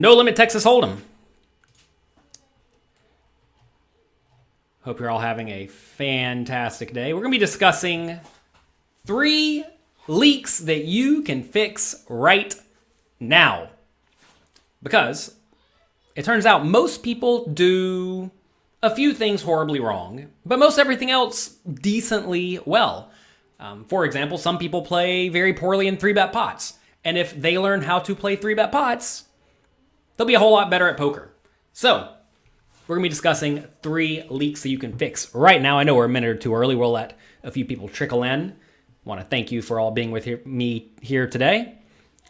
No Limit Texas Hold'em. Hope you're all having a fantastic day. We're going to be discussing 3 leaks that you can fix right now. Because it turns out most people do a few things horribly wrong, but most everything else decently well. For example, some people play very poorly in 3-bet pots. And if they learn how to play 3-bet pots, they'll be a whole lot better at poker. So, we're going to be discussing 3 leaks that you can fix right now. I know we're a minute or two early. We'll let a few people trickle in. I want to thank you for all being with me here today.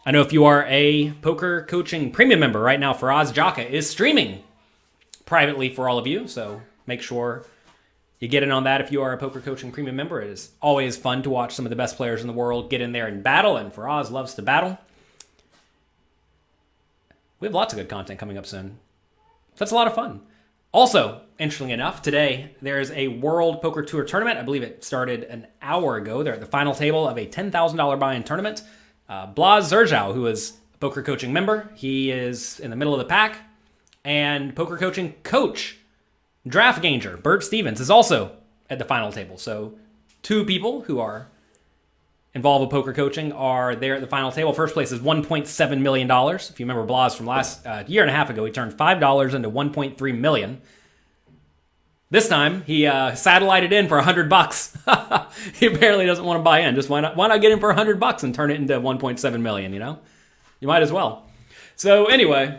I know if you are a Poker Coaching Premium member right now, Faraz Jaka is streaming privately for all of you. So, make sure you get in on that if you are a Poker Coaching Premium member. It is always fun to watch some of the best players in the world get in there and battle, and Faraz loves to battle. We have lots of good content coming up soon. That's a lot of fun. Also, interestingly enough, today there's a World Poker Tour tournament. I believe it started an hour ago. They're at the final table of a $10,000 buy-in tournament. Blaz Zerjau, who is a Poker Coaching member, he is in the middle of the pack. And Poker Coaching coach, Draft Ganger, Bert Stevens, is also at the final table. So 2 people who are involved with poker coaching are there at the final table. First place is $1.7 million. If you remember Blaz from last year and a half ago, he turned $5 into $1.3 million. This time, he satellited in for $100. He apparently doesn't want to buy in. Just why not get in for $100 and turn it into $1.7 million, you know? You might as well. So anyway,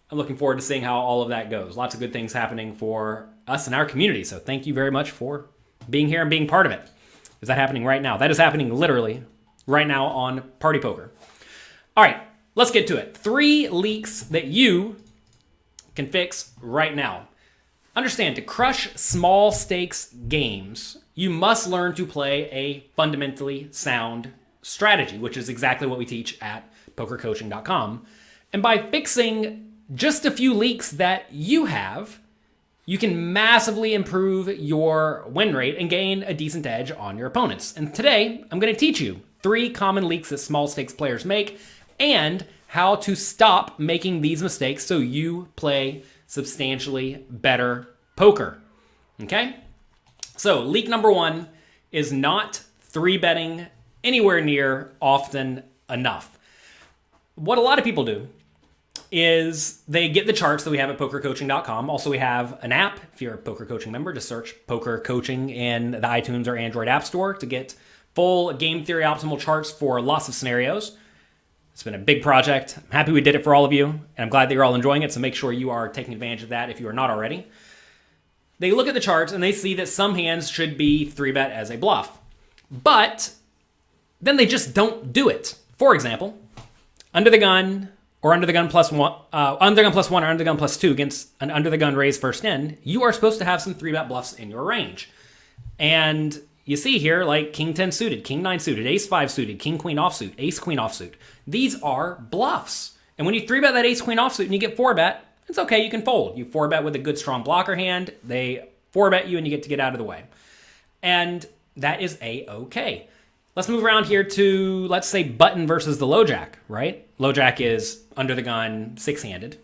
I'm looking forward to seeing how all of that goes. Lots of good things happening for us and our community. So thank you very much for being here and being part of it. Is that happening right now? That is happening literally right now on Party Poker. All right, let's get to it. 3 leaks that you can fix right now. Understand, to crush small stakes games, you must learn to play a fundamentally sound strategy, which is exactly what we teach at pokercoaching.com. And by fixing just a few leaks that you have, you can massively improve your win rate and gain a decent edge on your opponents. And today, I'm going to teach you 3 common leaks that small stakes players make and how to stop making these mistakes so you play substantially better poker. Okay? So, leak number 1 is not 3-betting anywhere near often enough. What a lot of people do is they get the charts that we have at pokercoaching.com. Also, we have an app. If you're a Poker Coaching member, just search Poker Coaching in the iTunes or Android App Store to get full game theory optimal charts for lots of scenarios. It's been a big project. I'm happy we did it for all of you, and I'm glad that you're all enjoying it, so make sure you are taking advantage of that if you are not already. They look at the charts, and they see that some hands should be 3-bet as a bluff. But then they just don't do it. For example, under the gun or under the gun plus 1, under the gun plus 1 or under the gun plus 2 against an under the gun raise first in, you are supposed to have some 3-bet bluffs in your range. And you see here, like King 10 suited, King 9 suited, Ace 5 suited, King Queen offsuit, Ace Queen offsuit. These are bluffs. And when you 3-bet that Ace Queen offsuit and you get 4-bet, it's okay, you can fold. You 4-bet with a good strong blocker hand, they 4-bet you and you get out of the way. And that is A-okay. Let's move around here to, let's say, button versus the low jack, right? Low jack is under the gun, 6-handed.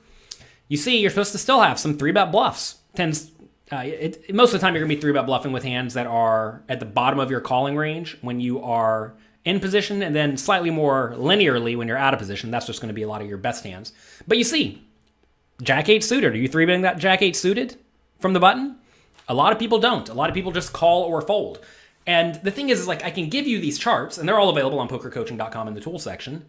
You see, you're supposed to still have some 3-bet bluffs. Most of the time, you're going to be 3-bet bluffing with hands that are at the bottom of your calling range when you are in position, and then slightly more linearly when you're out of position. That's just going to be a lot of your best hands. But you see, Jack 8 suited. Are you 3-betting that Jack 8 suited from the button? A lot of people don't. A lot of people just call or fold. And the thing is like, I can give you these charts, and they're all available on pokercoaching.com in the tool section.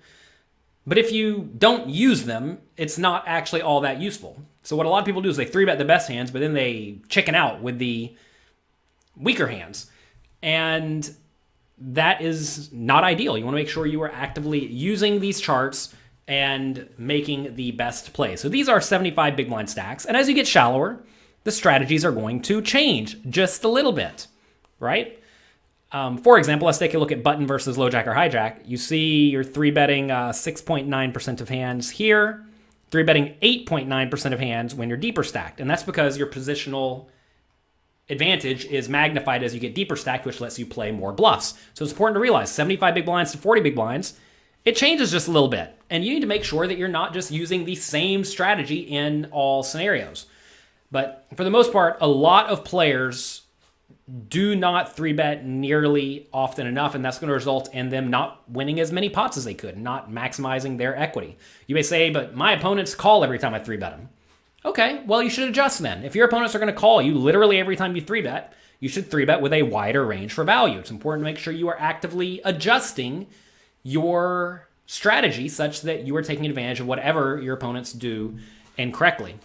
But if you don't use them, it's not actually all that useful. So what a lot of people do is they 3-bet the best hands, but then they chicken out with the weaker hands. And that is not ideal. You want to make sure you are actively using these charts and making the best play. So these are 75 big blind stacks. And as you get shallower, the strategies are going to change just a little bit, right? For example, let's take a look at button versus low jack or hijack. You see you're 3-betting 6.9% of hands here, 3-betting 8.9% of hands when you're deeper stacked. And that's because your positional advantage is magnified as you get deeper stacked, which lets you play more bluffs. So it's important to realize 75 big blinds to 40 big blinds it changes just a little bit. And you need to make sure that you're not just using the same strategy in all scenarios. But for the most part, a lot of players do not 3-bet nearly often enough, and that's going to result in them not winning as many pots as they could, not maximizing their equity. You may say, but my opponents call every time I 3-bet them. Okay, well, you should adjust then. If your opponents are going to call you literally every time you 3-bet, you should 3-bet with a wider range for value. It's important to make sure you are actively adjusting your strategy such that you are taking advantage of whatever your opponents do incorrectly.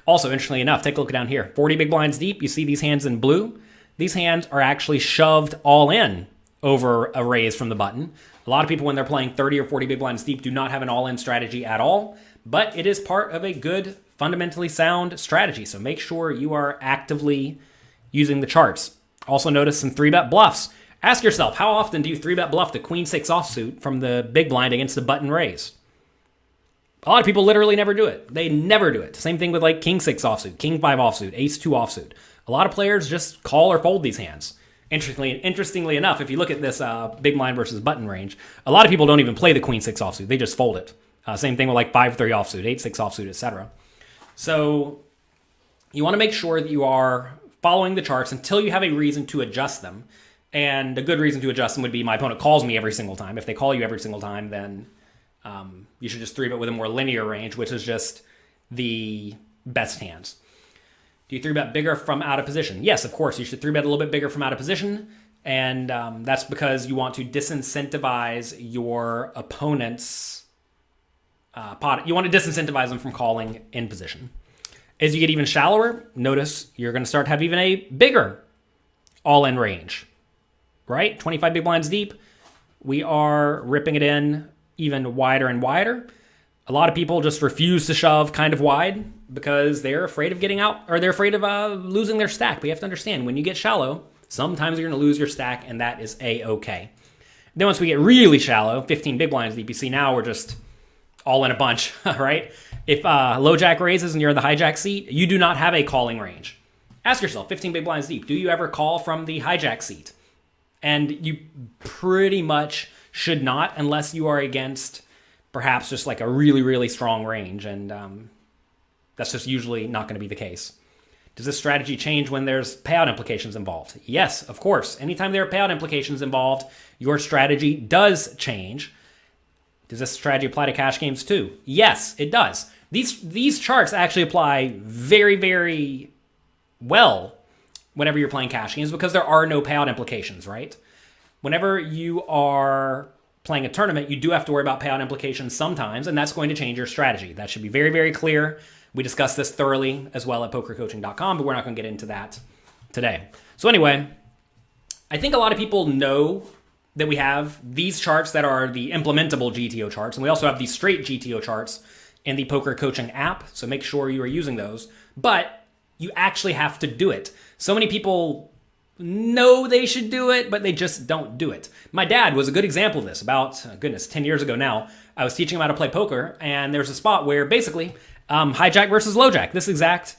Also, interestingly enough, take a look down here. 40 big blinds deep, you see these hands in blue? These hands are actually shoved all in over a raise from the button. A lot of people, when they're playing 30 or 40 big blinds deep, do not have an all-in strategy at all, but it is part of a good, fundamentally sound strategy, so make sure you are actively using the charts. Also notice some 3-bet bluffs. Ask yourself, how often do you 3-bet bluff the queen 6 offsuit from the big blind against the button raise? A lot of people literally never do it. They never do it. Same thing with like king 6 offsuit, king 5 offsuit, ace 2 offsuit. A lot of players just call or fold these hands. Interestingly enough, if you look at this big blind versus button range, a lot of people don't even play the queen 6 offsuit. They just fold it. Same thing with like 5-3 offsuit, 8-6 offsuit, etc. So you want to make sure that you are following the charts until you have a reason to adjust them. And a good reason to adjust them would be my opponent calls me every single time. If they call you every single time, then you should just 3-bet with a more linear range, which is just the best hands. Do you 3-bet bigger from out of position? Yes, of course. You should 3-bet a little bit bigger from out of position. And that's because you want to disincentivize your opponent's pot. You want to disincentivize them from calling in position. As you get even shallower, notice you're going to start to have even a bigger all-in range, right? 25 big blinds deep. We are ripping it in even wider and wider. A lot of people just refuse to shove kind of wide because they're afraid of getting out, or they're afraid of losing their stack. But you have to understand, when you get shallow, sometimes you're going to lose your stack, and that is A-okay. Then once we get really shallow, 15 big blinds deep, you see now we're just all in a bunch, right? If low jack raises and you're in the hijack seat, you do not have a calling range. Ask yourself, 15 big blinds deep, do you ever call from the hijack seat? And you pretty much should not, unless you are against perhaps just like a really, really strong range, and that's just usually not going to be the case. Does this strategy change when there's payout implications involved? Yes, of course. Anytime there are payout implications involved, your strategy does change. Does this strategy apply to cash games too? Yes, it does. These charts actually apply very, very well whenever you're playing cash games because there are no payout implications, right? Whenever you are playing a tournament, you do have to worry about payout implications sometimes, and that's going to change your strategy. That should be very, very clear. We discussed this thoroughly as well at pokercoaching.com, but we're not going to get into that today. So anyway, I think a lot of people know that we have these charts that are the implementable GTO charts, and we also have these straight GTO charts in the Poker Coaching app, so make sure you are using those. But you actually have to do it. So many people know they should do it, but they just don't do it. My dad was a good example of this. About, 10 years ago now, I was teaching him how to play poker, and there's a spot where basically hijack versus low jack, this exact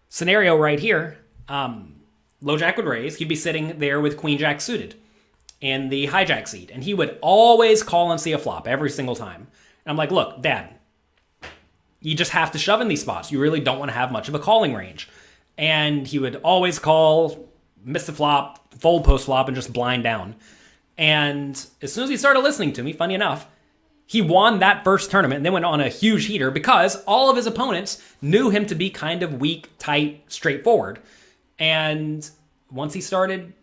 scenario right here, low jack would raise. He'd be sitting there with queen jack suited in the hijack seat, and he would always call and see a flop every single time. And I'm like, look, Dad, you just have to shove in these spots. You really don't want to have much of a calling range. And he would always call, miss the flop, fold post flop, and just blind down. And as soon as he started listening to me, funny enough, he won that first tournament and then went on a huge heater because all of his opponents knew him to be kind of weak, tight, straightforward. And once he started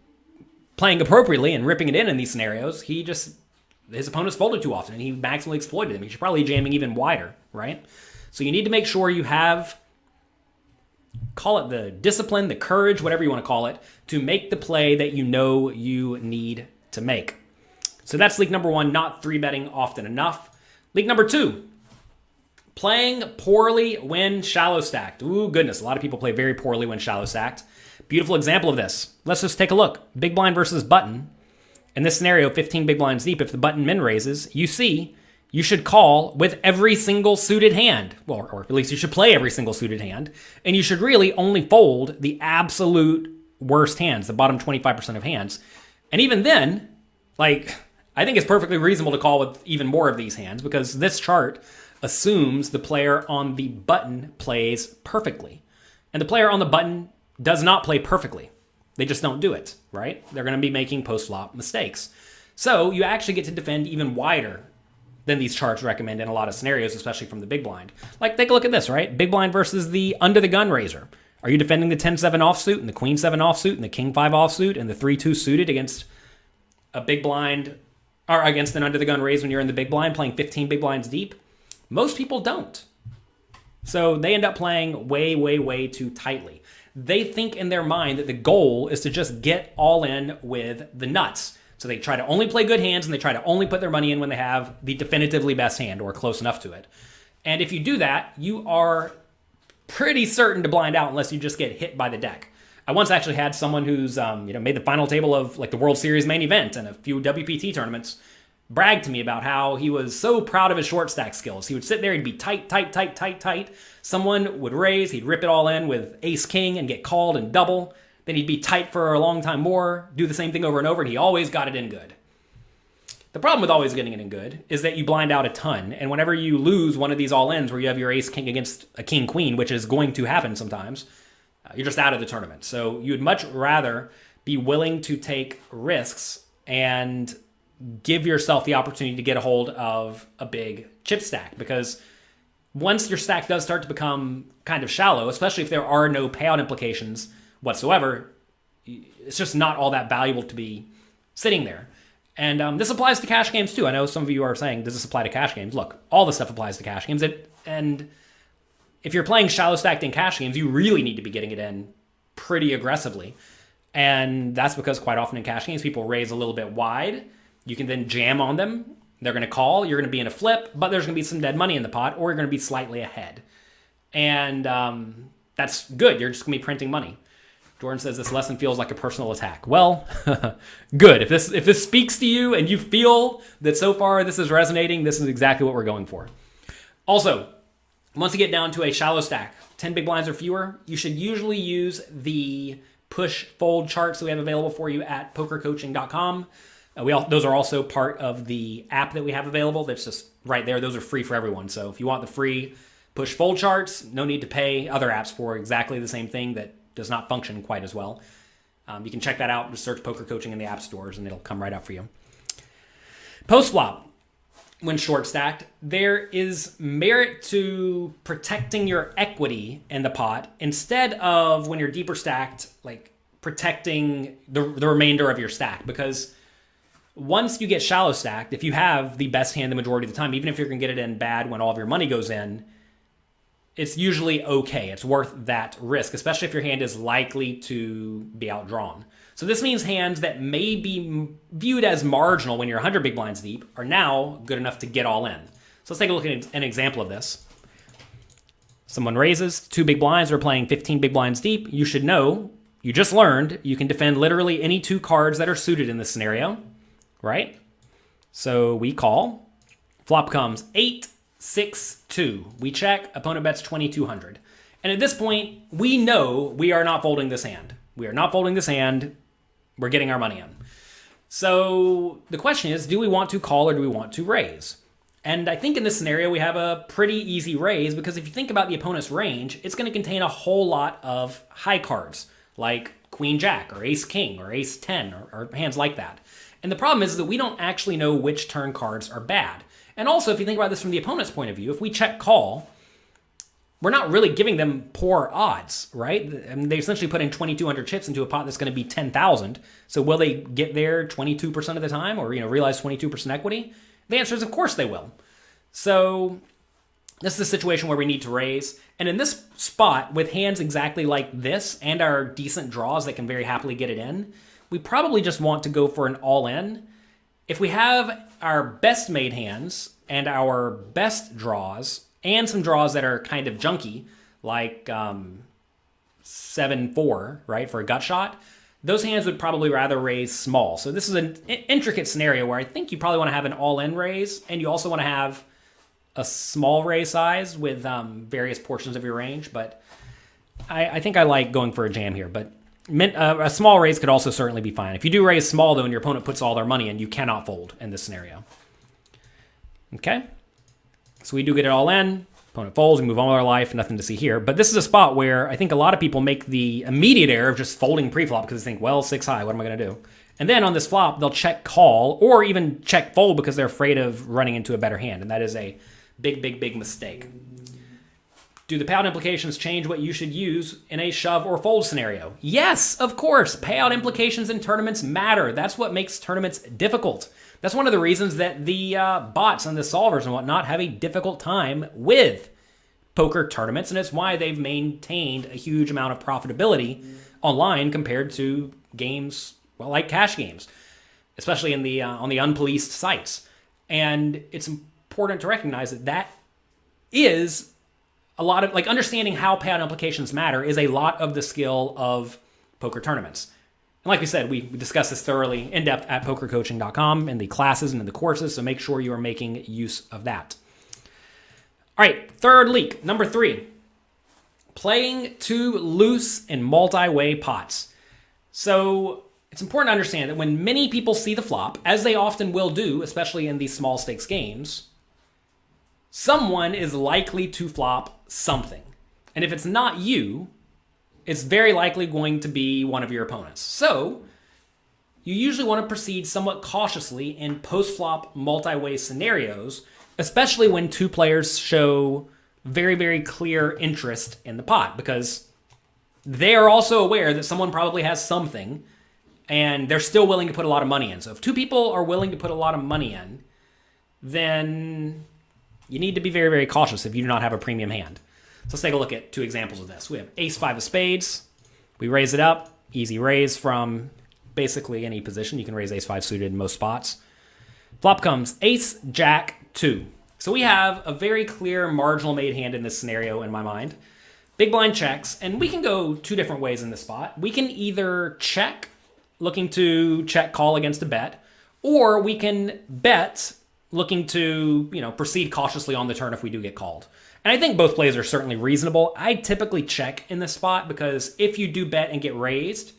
playing appropriately and ripping it in these scenarios, his opponents folded too often and he maximally exploited them. He should probably be jamming even wider, right? So you need to make sure you have, call it the discipline, the courage, whatever you want to call it, to make the play that you know you need to make. So that's leak number one, not 3-betting often enough. Leak number two, playing poorly when shallow stacked. Ooh, goodness, a lot of people play very poorly when shallow stacked. Beautiful example of this. Let's just take a look. Big blind versus button. In this scenario, 15 big blinds deep, if the button min raises, you see you should call with every single suited hand. Well, or at least you should play every single suited hand. And you should really only fold the absolute worst hands, the bottom 25% of hands. And even then, like, I think it's perfectly reasonable to call with even more of these hands because this chart assumes the player on the button plays perfectly. And the player on the button does not play perfectly. They just don't do it, right? They're going to be making post-flop mistakes. So you actually get to defend even wider than these charts recommend in a lot of scenarios, especially from the big blind. Like, take a look at this, right? Big blind versus the under-the-gun raiser. Are you defending the 10-7 offsuit and the Queen-7 offsuit and the King-5 offsuit and the 3-2 suited against a big blind, or against an under-the-gun raise when you're in the big blind, playing 15 big blinds deep? Most people don't. So they end up playing way, way, way too tightly. They think in their mind that the goal is to just get all in with the nuts. So they try to only play good hands and they try to only put their money in when they have the definitively best hand or close enough to it. And if you do that, you are pretty certain to blind out unless you just get hit by the deck. I once actually had someone who's made the final table of like the World Series main event and a few WPT tournaments brag to me about how he was so proud of his short stack skills. He would sit there, he'd be tight, tight, tight, tight, tight. Someone would raise, he'd rip it all in with ace king and get called and double. Then he'd be tight for a long time more, do the same thing over and over, and he always got it in good. The problem with always getting it in good is that you blind out a ton, and whenever you lose one of these all-ins where you have your ace-king against a king-queen, which is going to happen sometimes, you're just out of the tournament. So you'd much rather be willing to take risks and give yourself the opportunity to get a hold of a big chip stack, because once your stack does start to become kind of shallow, especially if there are no payout implications whatsoever, it's just not all that valuable to be sitting there. And this applies to cash games too. I know some of you are saying, does this apply to cash games? Look, all this stuff applies to cash games. And if you're playing shallow stacked in cash games, you really need to be getting it in pretty aggressively. And that's because quite often in cash games, people raise a little bit wide. You can then jam on them. They're going to call. You're going to be in a flip, but there's going to be some dead money in the pot, or you're going to be slightly ahead. And that's good. You're just going to be printing money. Jordan says this lesson feels like a personal attack. Well, good. If this speaks to you and you feel that so far this is resonating, this is exactly what we're going for. Also, once you get down to a shallow stack, 10 big blinds or fewer, you should usually use the push fold charts that we have available for you at pokercoaching.com. Those are also part of the app that we have available. That's just right there. Those are free for everyone. So if you want the free push fold charts, no need to pay other apps for exactly the same thing that does not function quite as well. You can check that out. Just search Poker Coaching in the app stores and it'll come right out for you. Post-flop, when short stacked, there is merit to protecting your equity in the pot instead of when you're deeper stacked, like protecting the remainder of your stack. Because once you get shallow stacked, if you have the best hand the majority of the time, even if you're going to get it in bad when all of your money goes in, it's usually okay. It's worth that risk, especially if your hand is likely to be outdrawn. So this means hands that may be viewed as marginal when you're 100 big blinds deep are now good enough to get all in. So let's take a look at an example of this. Someone raises 2 big blinds, or playing 15 big blinds deep. You should know, you just learned, you can defend literally any 2 cards that are suited in this scenario, right? So we call. Flop comes 8-6-2. We check, opponent bets 2,200. And at this point, we know we are not folding this hand. We are not folding this hand. We're getting our money in. So the question is, do we want to call or do we want to raise? And I think in this scenario, we have a pretty easy raise, because if you think about the opponent's range, it's going to contain a whole lot of high cards, like Queen Jack or Ace King or Ace 10 or hands like that. And the problem is that we don't actually know which turn cards are bad. And also, if you think about this from the opponent's point of view, if we check call, we're not really giving them poor odds, right? I mean, they essentially put in 2,200 chips into a pot that's going to be 10,000. So will they get there 22% of the time, or realize 22% equity? The answer is, of course they will. So this is a situation where we need to raise. And in this spot, with hands exactly like this and our decent draws that can very happily get it in, we probably just want to go for an all-in. If we have our best made hands and our best draws and some draws that are kind of junky, like 7-4, right, for a gut shot, those hands would probably rather raise small. So this is an intricate scenario where I think you probably want to have an all-in raise, and you also want to have a small raise size with various portions of your range. But I think I like going for a jam here. But A small raise could also certainly be fine. If you do raise small, though, and your opponent puts all their money in, you cannot fold in this scenario. Okay? So we do get it all in. Opponent folds, we move on with our life, nothing to see here. But this is a spot where I think a lot of people make the immediate error of just folding pre-flop because they think, well, 6 high, what am I going to do? And then on this flop, they'll check call or even check fold because they're afraid of running into a better hand. And that is a big, big, big mistake. Do the payout implications change what you should use in a shove or fold scenario? Yes, of course. Payout implications in tournaments matter. That's what makes tournaments difficult. That's one of the reasons that the bots and the solvers and whatnot have a difficult time with poker tournaments, and it's why they've maintained a huge amount of profitability online compared to games, well, like cash games, especially in the on the unpoliced sites. And it's important to recognize that that is a lot of, like, understanding how payout implications matter is a lot of the skill of poker tournaments. And like we said, we discussed this thoroughly in depth at pokercoaching.com in the classes and in the courses, so make sure you are making use of that. All right, third leak, number 3. Playing too loose in multi-way pots. So it's important to understand that when many people see the flop, as they often will do, especially in these small stakes games, someone is likely to flop something. And if it's not you, it's very likely going to be one of your opponents. So you usually want to proceed somewhat cautiously in post-flop multi-way scenarios, especially when 2 players show very, very clear interest in the pot, because they are also aware that someone probably has something and they're still willing to put a lot of money in. So if 2 people are willing to put a lot of money in, then you need to be very, very cautious if you do not have a premium hand. So let's take a look at 2 examples of this. We have ace-5 of spades. We raise it up. Easy raise from basically any position. You can raise ace-5 suited in most spots. Flop comes ace-jack-2. So we have a very clear marginal made hand in this scenario in my mind. Big blind checks, and we can go 2 different ways in this spot. We can either check, looking to check call against a bet, or we can bet, looking to, proceed cautiously on the turn if we do get called. And I think both plays are certainly reasonable. I typically check in this spot because if you do bet and get raised,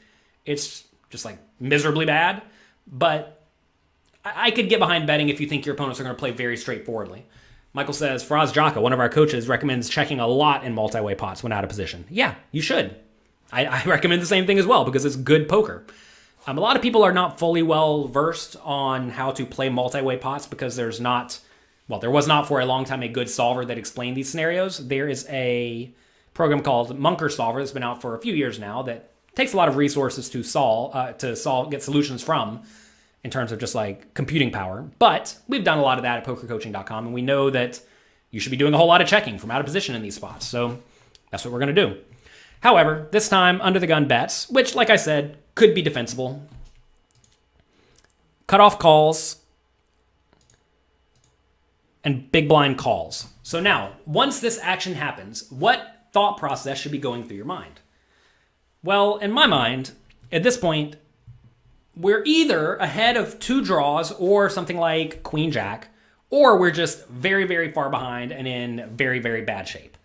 it's just like miserably bad. But I could get behind betting if you think your opponents are going to play very straightforwardly. Michael says, Faraz Jaka, one of our coaches, recommends checking a lot in multi-way pots when out of position. Yeah, you should. I recommend the same thing as well because it's good poker. A lot of people are not fully well versed on how to play multi-way pots because there was not for a long time a good solver that explained these scenarios. There is a program called Munker Solver that's been out for a few years now that takes a lot of resources to get solutions from in terms of just like computing power. But we've done a lot of that at pokercoaching.com, and we know that you should be doing a whole lot of checking from out of position in these spots. So that's what we're going to do. However, this time under the gun bets, which, like I said, could be defensible. Cutoff calls and big blind calls. So now, once this action happens, what thought process should be going through your mind? Well, in my mind, at this point, we're either ahead of 2 draws or something like Queen Jack, or we're just very, very far behind and in very, very bad shape.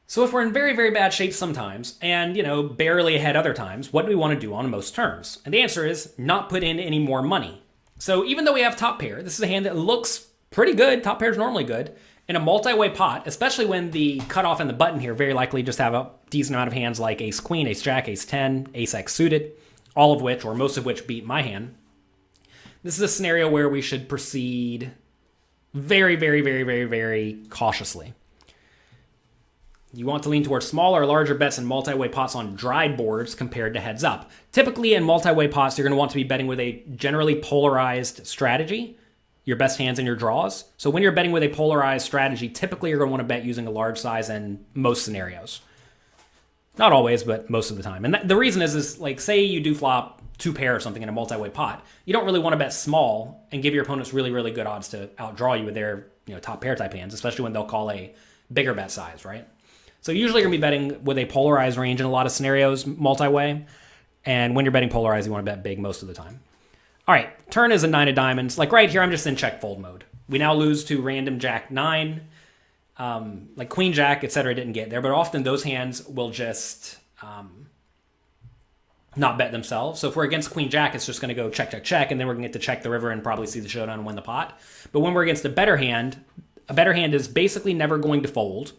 So if we're in very, very bad shape sometimes and, barely ahead other times, what do we want to do on most turns? And the answer is not put in any more money. So even though we have top pair, this is a hand that looks pretty good. Top pair is normally good. In a multi-way pot, especially when the cutoff and the button here very likely just have a decent amount of hands like ace-queen, ace-jack, ace-10, ace-x suited, all of which, or most of which, beat my hand. This is a scenario where we should proceed very, very, very, very, very cautiously. You want to lean towards smaller or larger bets in multi-way pots on dried boards compared to heads up. Typically in multi-way pots, you're going to want to be betting with a generally polarized strategy, your best hands in your draws. So when you're betting with a polarized strategy, typically you're going to want to bet using a large size in most scenarios. Not always, but most of the time. And the reason is like, say you do flop 2 pair or something in a multi-way pot. You don't really want to bet small and give your opponents really, really good odds to outdraw you with their top pair type hands, especially when they'll call a bigger bet size, right? So usually you're going to be betting with a polarized range in a lot of scenarios, multi-way. And when you're betting polarized, you want to bet big most of the time. All right, turn is a 9 of diamonds. Like right here, I'm just in check fold mode. We now lose to random jack 9. Like queen jack, etc. didn't get there. But often those hands will just not bet themselves. So if we're against Queen Jack, it's just going to go check, check, check, and then we're going to get to check the river and probably see the showdown and win the pot. But when we're against a better hand is basically never going to fold.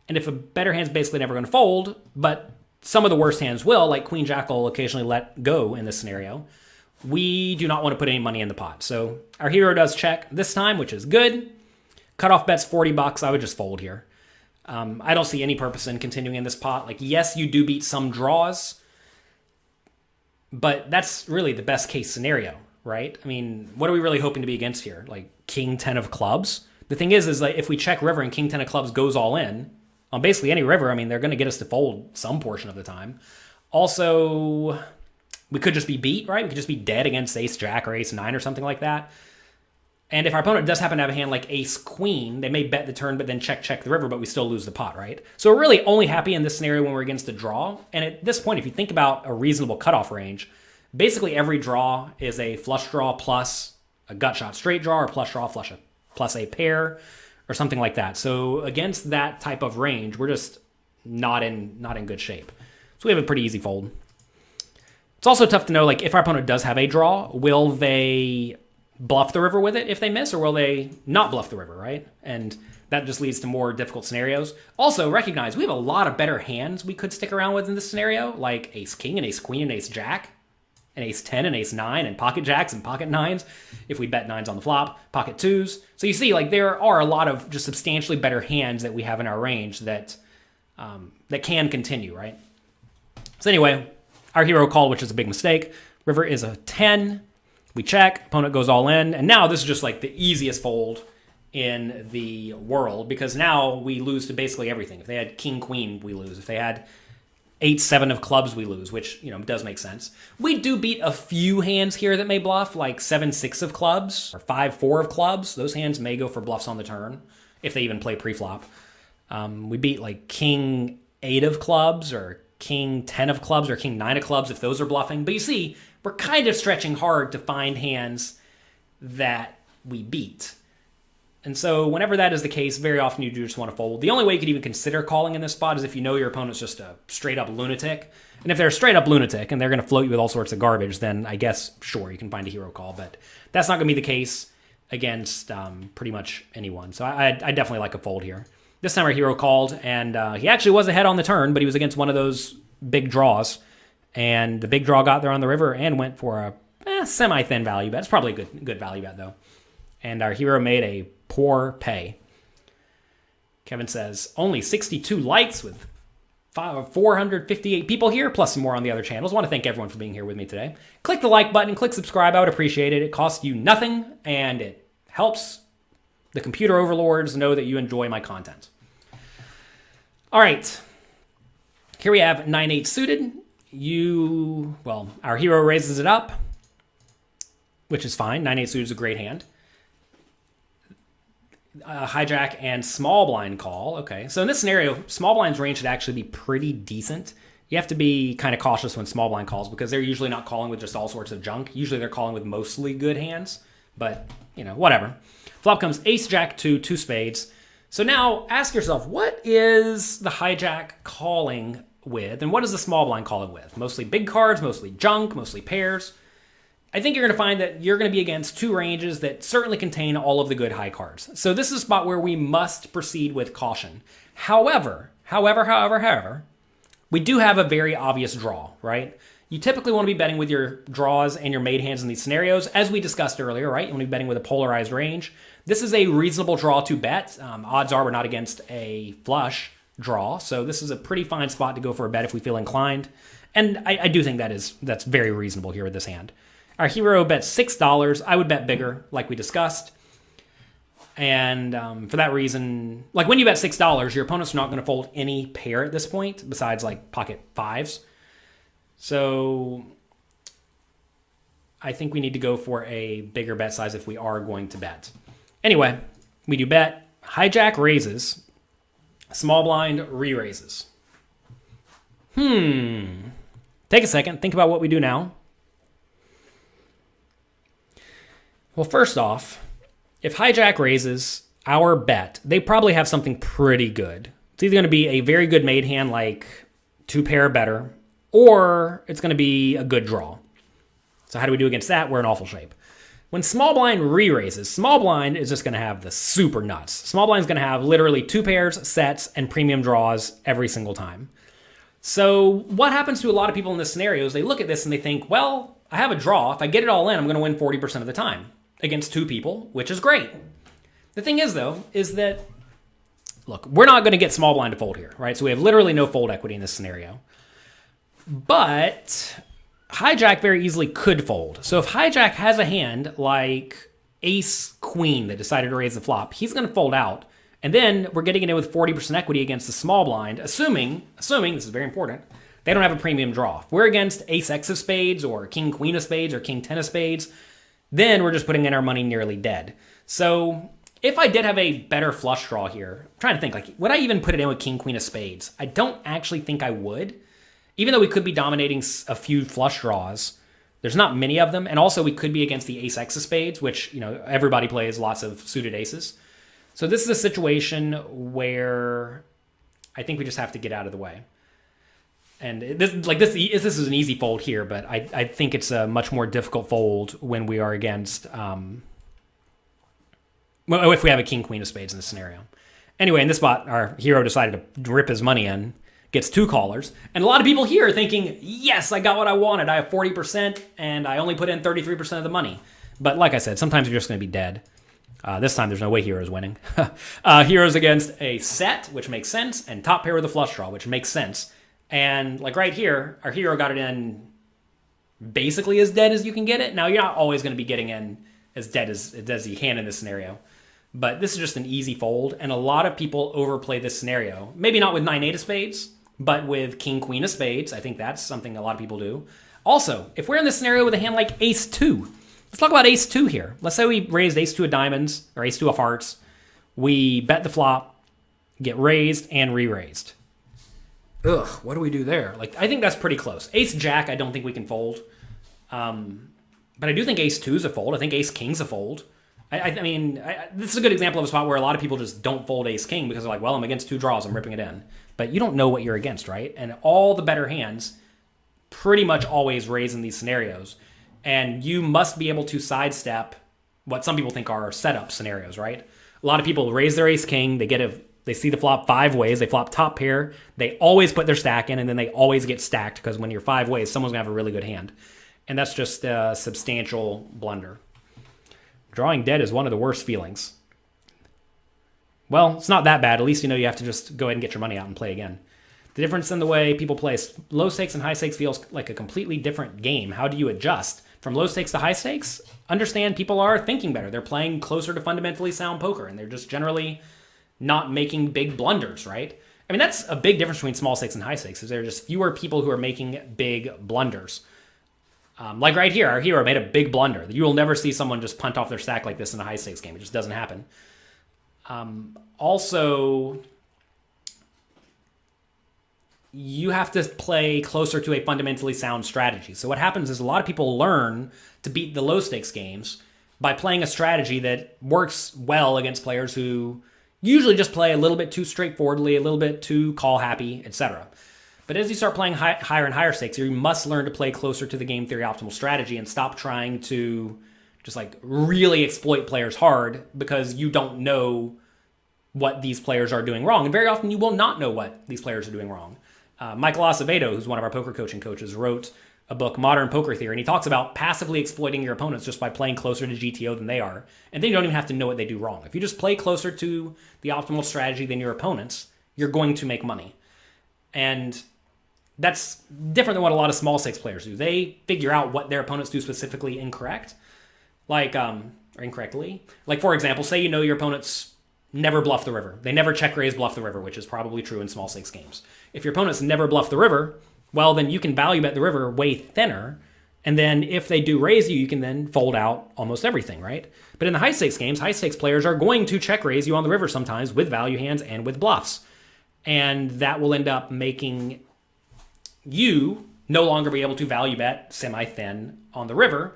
And if a better hand is basically never going to fold, but some of the worst hands will, like Queen Jack will occasionally let go in this scenario, we do not want to put any money in the pot. So our hero does check this time, which is good. Cutoff bet's $40. I would just fold here. I don't see any purpose in continuing in this pot. Like, yes, you do beat some draws, but that's really the best case scenario, right? I mean, what are we really hoping to be against here? Like King 10 of clubs? The thing is like if we check river and King 10 of clubs goes all in on basically any river, I mean, they're going to get us to fold some portion of the time. Also, we could just be beat, right? We could just be dead against ace jack or ace 9 or something like that. And if our opponent does happen to have a hand like ace queen, they may bet the turn, but then check the river, but we still lose the pot, right? So we're really only happy in this scenario when we're against a draw. And at this point, if you think about a reasonable cutoff range, basically every draw is a flush draw plus a gut shot straight draw, or flush draw plus a pair or something like that. So against that type of range, we're just not in good shape. So we have a pretty easy fold. It's also tough to know, like, if our opponent does have a draw, will they bluff the river with it if they miss, or will they not bluff the river, right? And that just leads to more difficult scenarios. Also, recognize we have a lot of better hands we could stick around with in this scenario, like ace king and ace queen and ace jack, and ace 10 and ace 9 and pocket jacks and pocket 9s if we bet 9s on the flop, pocket 2s. So you see, like, there are a lot of just substantially better hands that we have in our range that that can continue, right? So anyway, our hero called, which is a big mistake. River is a 10. We check, opponent goes all in, and now this is just like the easiest fold in the world, because now we lose to basically everything. If they had king queen, we lose. If they had 8-7 of clubs, we lose, which, you know, does make sense. We do beat a few hands here that may bluff, like 7-6 of clubs or 5-4 of clubs. Those hands may go for bluffs on the turn if they even play pre-flop. We beat like king 8 of clubs or king 10 of clubs or king 9 of clubs if those are bluffing. But you see, we're kind of stretching hard to find hands that we beat. And so whenever that is the case, very often you do just want to fold. The only way you could even consider calling in this spot is if you know your opponent's just a straight-up lunatic. And if they're a straight-up lunatic and they're going to float you with all sorts of garbage, then I guess, sure, you can find a hero call. But that's not going to be the case against pretty much anyone. So I definitely like a fold here. This time our hero called, and he actually was ahead on the turn, but he was against one of those big draws. And the big draw got there on the river and went for a semi-thin value bet. It's probably a good value bet, though. And our hero made a poor pay. Kevin says, only 62 likes with 458 people here, plus some more on the other channels. I want to thank everyone for being here with me today. Click the like button, click subscribe. I would appreciate it. It costs you nothing, and it helps the computer overlords know that you enjoy my content. All right. Here we have 9-8 suited. Our hero raises it up, which is fine. 9-8 suited is a great hand. Hijack and small blind call. Okay, so in this scenario, small blind's range should actually be pretty decent. You have to be kind of cautious when small blind calls because they're usually not calling with just all sorts of junk. Usually they're calling with mostly good hands, but, you know, whatever. Flop comes ace, jack, 2 spades. So now ask yourself, what is the hijack calling with, and what is the small blind calling with? Mostly big cards, mostly junk, mostly pairs. I think you're going to find that you're going to be against two ranges that certainly contain all of the good high cards. So this is a spot where we must proceed with caution. However, we do have a very obvious draw, right? You typically want to be betting with your draws and your made hands in these scenarios, as we discussed earlier, right? You want to be betting with a polarized range. This is a reasonable draw to bet. Odds are we're not against a flush draw, so this is a pretty fine spot to go for a bet if we feel inclined. And I do think that's very reasonable here with this hand. Our hero bets $6. I would bet bigger, like we discussed. And for that reason, like when you bet $6, your opponent's not going to fold any pair at this point, besides like pocket 5s. So I think we need to go for a bigger bet size if we are going to bet. Anyway, we do bet. Hijack raises. Small blind re-raises. Take a second. Think about what we do now. Well, first off, if hijack raises our bet, they probably have something pretty good. It's either going to be a very good made hand like 2 pair or better, or it's going to be a good draw. So how do we do against that? We're in awful shape. When small blind re-raises, small blind is just going to have the super nuts. Small blind is going to have literally 2 pairs, sets, and premium draws every single time. So what happens to a lot of people in this scenario is they look at this and they think, well, I have a draw. If I get it all in, I'm going to win 40% of the time against 2 people, which is great. The thing is, though, is that, look, we're not going to get small blind to fold here, right? So we have literally no fold equity in this scenario. But hijack very easily could fold. So if hijack has a hand like ace queen that decided to raise the flop, he's going to fold out. And then we're getting it in with 40% equity against the small blind, assuming, this is very important, they don't have a premium draw. If we're against ace x of spades or king queen of spades or king 10 of spades, then we're just putting in our money nearly dead. So if I did have a better flush draw here, I'm trying to think, like, would I even put it in with king queen of spades? I don't actually think I would. Even though we could be dominating a few flush draws, there's not many of them. And also we could be against the ace x of spades, which, everybody plays lots of suited aces. So this is a situation where I think we just have to get out of the way. And this is an easy fold here, but I think it's a much more difficult fold when we are against, if we have a king queen of spades in this scenario. Anyway, in this spot, our hero decided to rip his money in, gets 2 callers. And a lot of people here are thinking, yes, I got what I wanted. I have 40% and I only put in 33% of the money. But like I said, sometimes you're just going to be dead. This time, there's no way hero's winning. Hero's against a set, which makes sense, and top pair with a flush draw, which makes sense. And like right here, our hero got it in basically as dead as you can get it. Now, you're not always going to be getting in as dead as you can in this scenario. But this is just an easy fold, and a lot of people overplay this scenario. Maybe not with 9-8 of spades, but with king queen of spades. I think that's something a lot of people do. Also, if we're in this scenario with a hand like ace 2, let's talk about ace 2 here. Let's say we raised ace 2 of diamonds, or ace 2 of hearts. We bet the flop, get raised, and re-raised. Ugh, what do we do there? I think that's pretty close. Ace jack, I don't think we can fold. But I do think ace 2 is a fold. I think ace king's a fold. I mean, this is a good example of a spot where a lot of people just don't fold ace king because they're like, well, I'm against 2 draws, I'm ripping it in. But you don't know what you're against, right? And all the better hands pretty much always raise in these scenarios. And you must be able to sidestep what some people think are setup scenarios, right? A lot of people raise their ace king, they see the flop 5 ways, they flop top pair, they always put their stack in, and then they always get stacked because when you're 5 ways, someone's gonna have a really good hand. And that's just a substantial blunder. Drawing dead is one of the worst feelings. Well, it's not that bad. At least you have to just go ahead and get your money out and play again. The difference in the way people play low stakes and high stakes feels like a completely different game. How do you adjust? From low stakes to high stakes, understand people are thinking better. They're playing closer to fundamentally sound poker, and they're just generally not making big blunders, right? I mean, that's a big difference between small stakes and high stakes, is there are just fewer people who are making big blunders. Like right here, our hero made a big blunder. You will never see someone just punt off their stack like this in a high stakes game. It just doesn't happen. Also, you have to play closer to a fundamentally sound strategy. So what happens is a lot of people learn to beat the low stakes games by playing a strategy that works well against players who usually just play a little bit too straightforwardly, a little bit too call happy, etc. But as you start playing higher and higher stakes, you must learn to play closer to the game theory optimal strategy and stop trying to just really exploit players hard because you don't know what these players are doing wrong. And very often you will not know what these players are doing wrong. Michael Acevedo, who's one of our poker coaching coaches, wrote a book, Modern Poker Theory, and he talks about passively exploiting your opponents just by playing closer to GTO than they are. And then you don't even have to know what they do wrong. If you just play closer to the optimal strategy than your opponents, you're going to make money. And that's different than what a lot of small stakes players do. They figure out what their opponents do specifically incorrectly. Like, for example, say your opponents never bluff the river. They never check raise bluff the river, which is probably true in small stakes games. If your opponents never bluff the river, well, then you can value bet the river way thinner. And then if they do raise you, you can then fold out almost everything, right? But in the high stakes games, high stakes players are going to check raise you on the river sometimes with value hands and with bluffs. And that will end up making you no longer be able to value bet semi-thin on the river,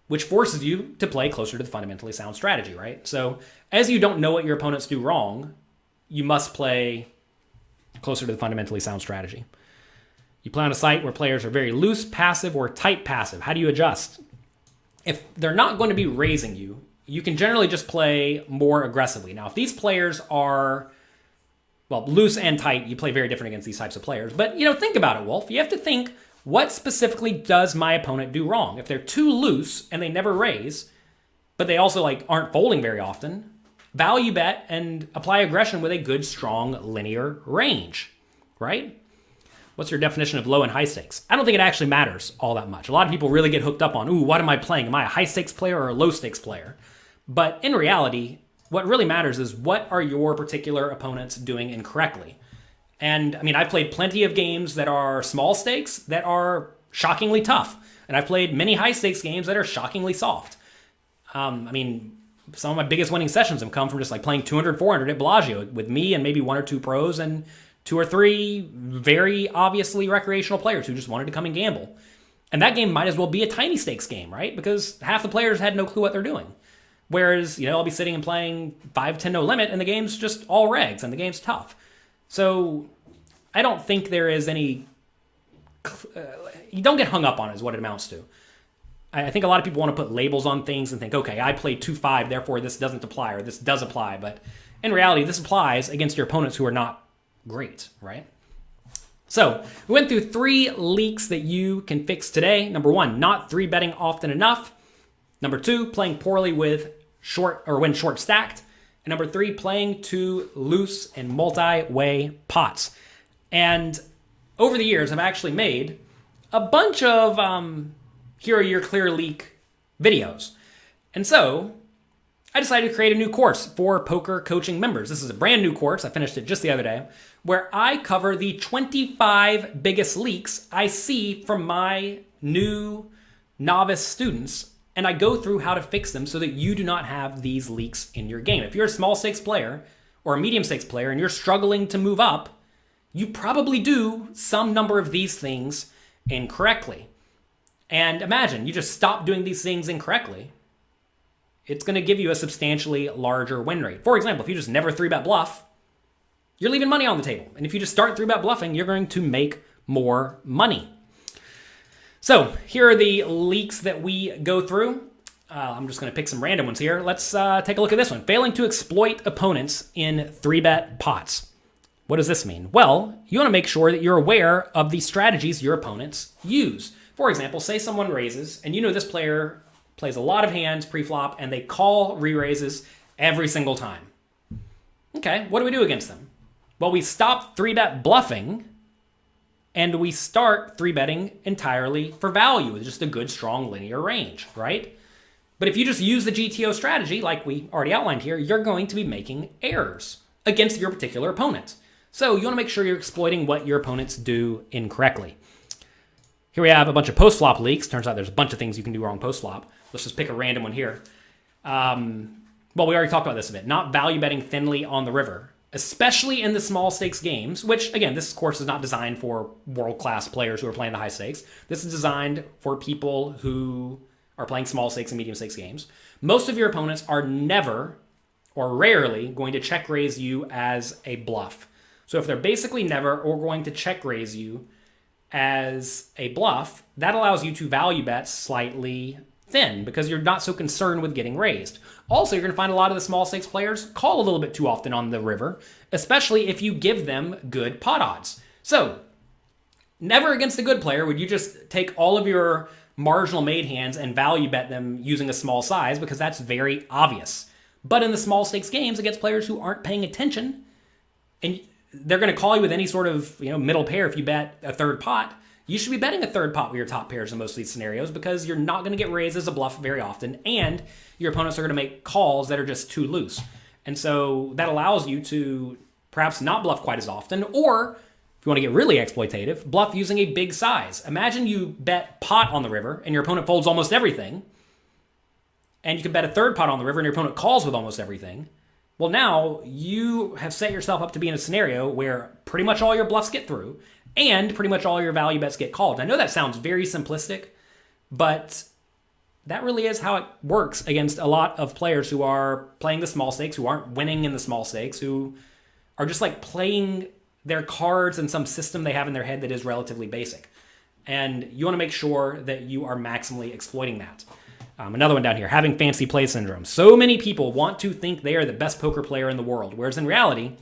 which forces you to play closer to the fundamentally sound strategy, right? So as you don't know what your opponents do wrong, you must play closer to the fundamentally sound strategy. You play on a site where players are very loose passive or tight passive. How do you adjust? If they're not going to be raising you, you can generally just play more aggressively. Now, if these players are, well, loose and tight, you play very different against these types of players. But, think about it, Wolf. You have to think, what specifically does my opponent do wrong? If they're too loose and they never raise, but they also aren't folding very often, value bet and apply aggression with a good, strong, linear range, right? What's your definition of low and high stakes? I don't think it actually matters all that much. A lot of people really get hooked up on, what am I playing? Am I a high stakes player or a low stakes player? But in reality, what really matters is what are your particular opponents doing incorrectly? And I've played plenty of games that are small stakes that are shockingly tough. And I've played many high stakes games that are shockingly soft. Some of my biggest winning sessions have come from just playing 200, 400 at Bellagio with me and maybe one or two pros and 2 or 3 very obviously recreational players who just wanted to come and gamble. And that game might as well be a tiny stakes game, right? Because half the players had no clue what they're doing. Whereas, I'll be sitting and playing 5-10 no limit and the game's just all regs and the game's tough. So I don't think there is any... you don't get hung up on it is what it amounts to. I think a lot of people want to put labels on things and think, okay, I played 2-5, therefore this doesn't apply, or this does apply. But in reality, this applies against your opponents who are not great, right? So we went through 3 leaks that you can fix today. Number 1, not 3-betting often enough. Number 2, playing poorly with short or when short stacked. And number 3, playing too loose in multi-way pots. And over the years, I've actually made a bunch of here are your clear leak videos. And so I decided to create a new course for poker coaching members. This is a brand new course. I finished it just the other day, where I cover the 25 biggest leaks I see from my new novice students, and I go through how to fix them so that you do not have these leaks in your game. If you're a small stakes player or a medium stakes player and you're struggling to move up, you probably do some number of these things incorrectly. And imagine you just stop doing these things incorrectly. It's going to give you a substantially larger win rate. For example, if you just never 3-bet bluff, you're leaving money on the table. And if you just start 3-bet bluffing, you're going to make more money. So here are the leaks that we go through. I'm just going to pick some random ones here. Let's take a look at this one. Failing to exploit opponents in 3-bet pots. What does this mean? Well, you want to make sure that you're aware of the strategies your opponents use. For example, say someone raises, and this player plays a lot of hands pre-flop, and they call re-raises every single time. Okay, what do we do against them? Well, we stop 3-bet bluffing, and we start 3-betting entirely for value with just a good, strong linear range, right? But if you just use the GTO strategy, like we already outlined here, you're going to be making errors against your particular opponent. So you want to make sure you're exploiting what your opponents do incorrectly. Here we have a bunch of post-flop leaks. Turns out there's a bunch of things you can do wrong post-flop. Let's just pick a random one here. Well, we already talked about this a bit. Not value betting thinly on the river, especially in the small stakes games, which, again, this course is not designed for world-class players who are playing the high stakes. This is designed for people who are playing small stakes and medium stakes games. Most of your opponents are never or rarely going to check raise you as a bluff. So if they're basically never or going to check raise you as a bluff, that allows you to value bet slightly thin because you're not so concerned with getting raised. Also, you're going to find a lot of the small stakes players call a little bit too often on the river, especially if you give them good pot odds. So, never against a good player would you just take all of your marginal made hands and value bet them using a small size because that's very obvious. But in the small stakes games against players who aren't paying attention, and they're going to call you with any sort of middle pair if you bet a third pot, you should be betting a third pot with your top pairs in most of these scenarios because you're not going to get raised as a bluff very often, and your opponents are going to make calls that are just too loose. And so that allows you to perhaps not bluff quite as often, or if you want to get really exploitative, bluff using a big size. Imagine you bet pot on the river and your opponent folds almost everything, and you can bet a third pot on the river and your opponent calls with almost everything. Well, now you have set yourself up to be in a scenario where pretty much all your bluffs get through and pretty much all your value bets get called. I know that sounds very simplistic, but that really is how it works against a lot of players who are playing the small stakes, who aren't winning in the small stakes, who are just playing their cards and some system they have in their head that is relatively basic. And you want to make sure that you are maximally exploiting that. Another one down here, having fancy play syndrome. So many people want to think they are the best poker player in the world, whereas in reality,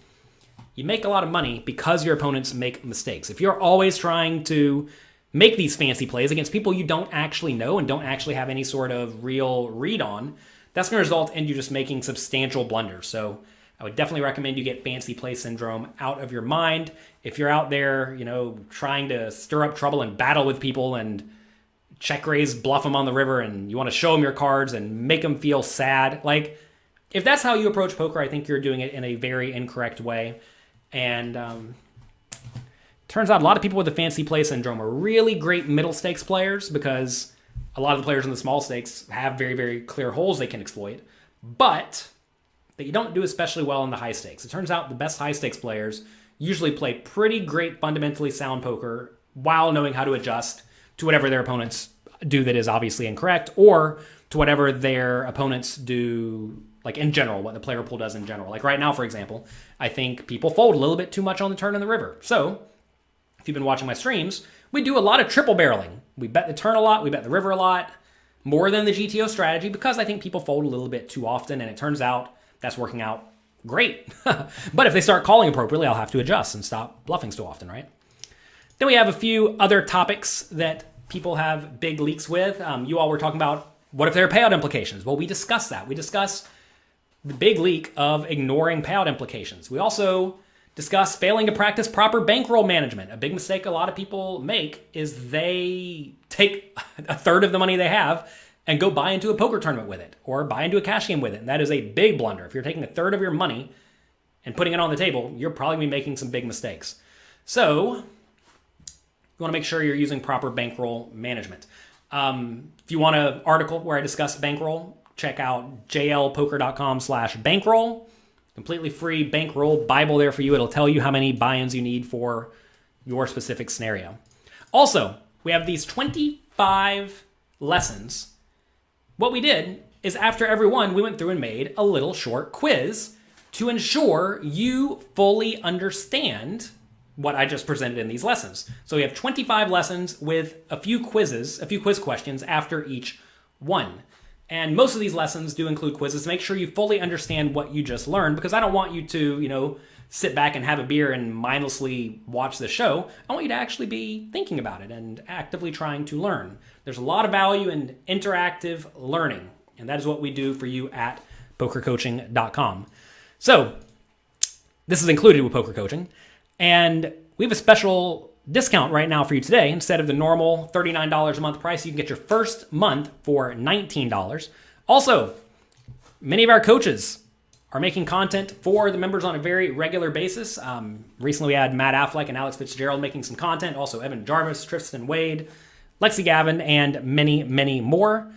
you make a lot of money because your opponents make mistakes. If you're always trying to make these fancy plays against people you don't actually know and don't actually have any sort of real read on, that's going to result in you just making substantial blunders. So I would definitely recommend you get fancy play syndrome out of your mind. If you're out there, trying to stir up trouble and battle with people and check raise, bluff them on the river, and you want to show them your cards and make them feel sad, if that's how you approach poker, I think you're doing it in a very incorrect way. And turns out a lot of people with the fancy play syndrome are really great middle stakes players because a lot of the players in the small stakes have very, very clear holes they can exploit, but that you don't do especially well in the high stakes. It turns out the best high stakes players usually play pretty great, fundamentally sound poker while knowing how to adjust to whatever their opponents do that is obviously incorrect, or to whatever their opponents do, in general, what the player pool does in general. Right now, for example, I think people fold a little bit too much on the turn in the river. So if you've been watching my streams, we do a lot of triple barreling. We bet the turn a lot, we bet the river a lot, more than the GTO strategy, because I think people fold a little bit too often, and it turns out that's working out great. But if they start calling appropriately, I'll have to adjust and stop bluffing so often, right? Then we have a few other topics that people have big leaks with. You all were talking about, what if there are payout implications? Well, we discussed that. We discussed the big leak of ignoring payout implications. We also discuss failing to practice proper bankroll management. A big mistake a lot of people make is they take a third of the money they have and go buy into a poker tournament with it or buy into a cash game with it. And that is a big blunder. If you're taking a third of your money and putting it on the table, you're probably going to be making some big mistakes. So you want to make sure you're using proper bankroll management. If you want an article where I discuss bankroll, check out jlpoker.com/bankroll. Completely free bankroll Bible there for you. It'll tell you how many buy-ins you need for your specific scenario. Also, we have these 25 lessons. What we did is after every one, we went through and made a little short quiz to ensure you fully understand what I just presented in these lessons. So we have 25 lessons with a few quiz questions after each one. And most of these lessons do include quizzes to make sure you fully understand what you just learned, because I don't want you to, sit back and have a beer and mindlessly watch the show. I want you to actually be thinking about it and actively trying to learn. There's a lot of value in interactive learning, and that is what we do for you at pokercoaching.com. So this is included with Poker Coaching, and we have a special discount right now for you today. Instead of the normal $39 a month price, you can get your first month for $19. Also, many of our coaches are making content for the members on a very regular basis. Recently, we had Matt Affleck and Alex Fitzgerald making some content. Also, Evan Jarvis, Tristan Wade, Lexy Gavin, and many, many more.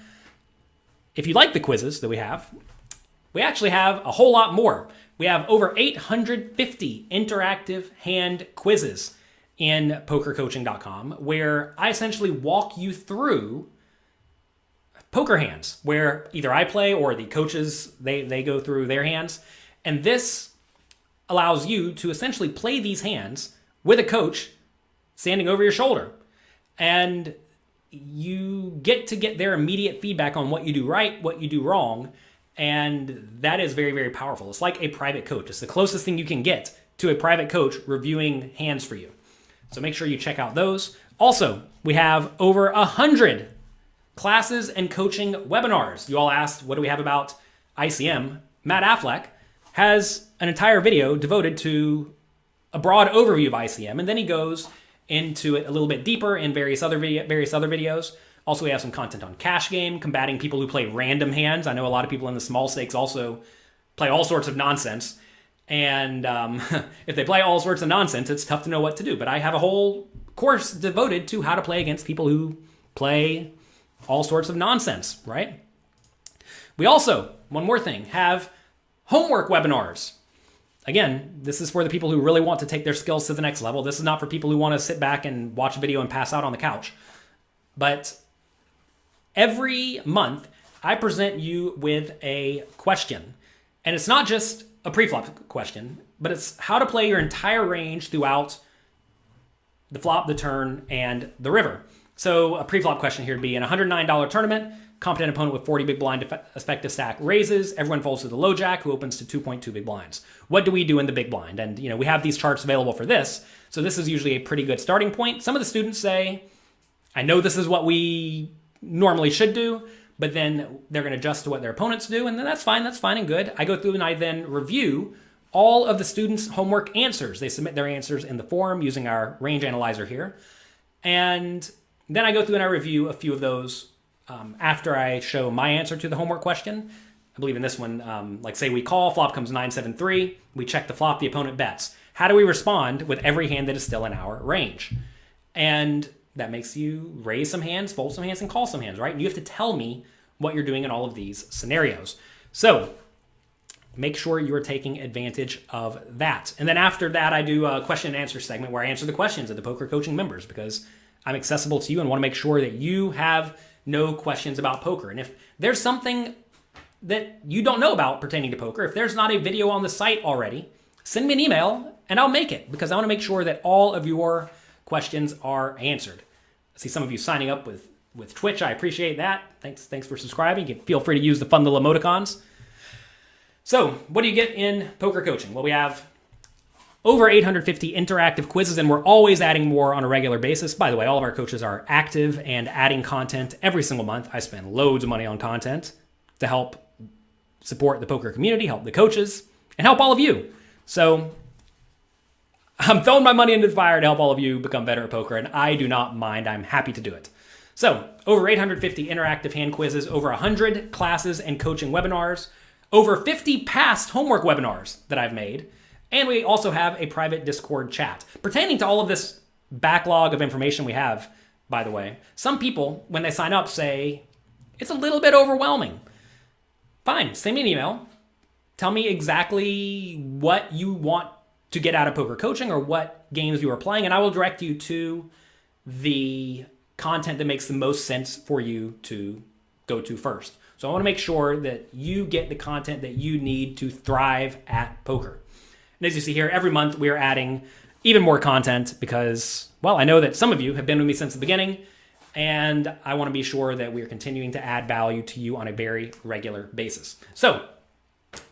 If you like the quizzes that we actually have a whole lot more. We have over 850 interactive hand quizzes in pokercoaching.com, where I essentially walk you through poker hands, where either I play or the coaches, they go through their hands. And this allows you to essentially play these hands with a coach standing over your shoulder. And you get to get their immediate feedback on what you do right, what you do wrong. And that is very, very powerful. It's like a private coach. It's the closest thing you can get to a private coach reviewing hands for you. So make sure you check out those. Also, we have over 100 classes and coaching webinars. You all asked, what do we have about ICM? Matt Affleck has an entire video devoted to a broad overview of ICM, and then he goes into it a little bit deeper in various other videos. Also, we have some content on cash game, combating people who play random hands. I know a lot of people in the small stakes also play all sorts of nonsense. And if they play all sorts of nonsense, it's tough to know what to do. But I have a whole course devoted to how to play against people who play all sorts of nonsense, right? We also, one more thing, have homework webinars. Again, this is for the people who really want to take their skills to the next level. This is not for people who want to sit back and watch a video and pass out on the couch. But every month, I present you with a question. And it's not just a pre-flop question, but it's how to play your entire range throughout the flop, the turn, and the river. So a pre-flop question here would be, in a $109 tournament, competent opponent with 40 big blind effective stack raises, everyone folds to the low jack, who opens to 2.2 big blinds. What do we do in the big blind? And we have these charts available for this, so this is usually a pretty good starting point. Some of the students say, I know this is what we normally should do, but then they're going to adjust to what their opponents do, and then that's fine and good. I go through and I then review all of the students' homework answers. They submit their answers in the forum using our range analyzer here, and then I go through and I review a few of those after I show my answer to the homework question. I believe in this one, like say we call, flop comes 9-7-3, we check the flop, the opponent bets. How do we respond with every hand that is still in our range? And that makes you raise some hands, fold some hands, and call some hands, right? And you have to tell me what you're doing in all of these scenarios. So make sure you are taking advantage of that. And then after that, I do a question and answer segment where I answer the questions of the Poker Coaching members, because I'm accessible to you and want to make sure that you have no questions about poker. And if there's something that you don't know about pertaining to poker, if there's not a video on the site already, send me an email and I'll make it, because I want to make sure that all of your questions are answered. I see some of you signing up with Twitch. I appreciate that. Thanks for subscribing. You can feel free to use the fun little emoticons. So what do you get in poker coaching? Well, we have over 850 interactive quizzes, and we're always adding more on a regular basis. By the way, all of our coaches are active and adding content every single month. I spend loads of money on content to help support the poker community, help the coaches, and help all of you. So I'm throwing my money into the fire to help all of you become better at poker, and I do not mind. I'm happy to do it. So over 850 interactive hand quizzes, over 100 classes and coaching webinars, over 50 past homework webinars that I've made, and we also have a private Discord chat. Pertaining to all of this backlog of information we have, by the way, some people, when they sign up, say, it's a little bit overwhelming. Fine, send me an email. Tell me exactly what you want to get out of poker coaching or what games you are playing, and I will direct you to the content that makes the most sense for you to go to first. So I want to make sure that you get the content that you need to thrive at poker. And as you see here, every month we are adding even more content because, well, I know that some of you have been with me since the beginning, and I want to be sure that we are continuing to add value to you on a very regular basis. So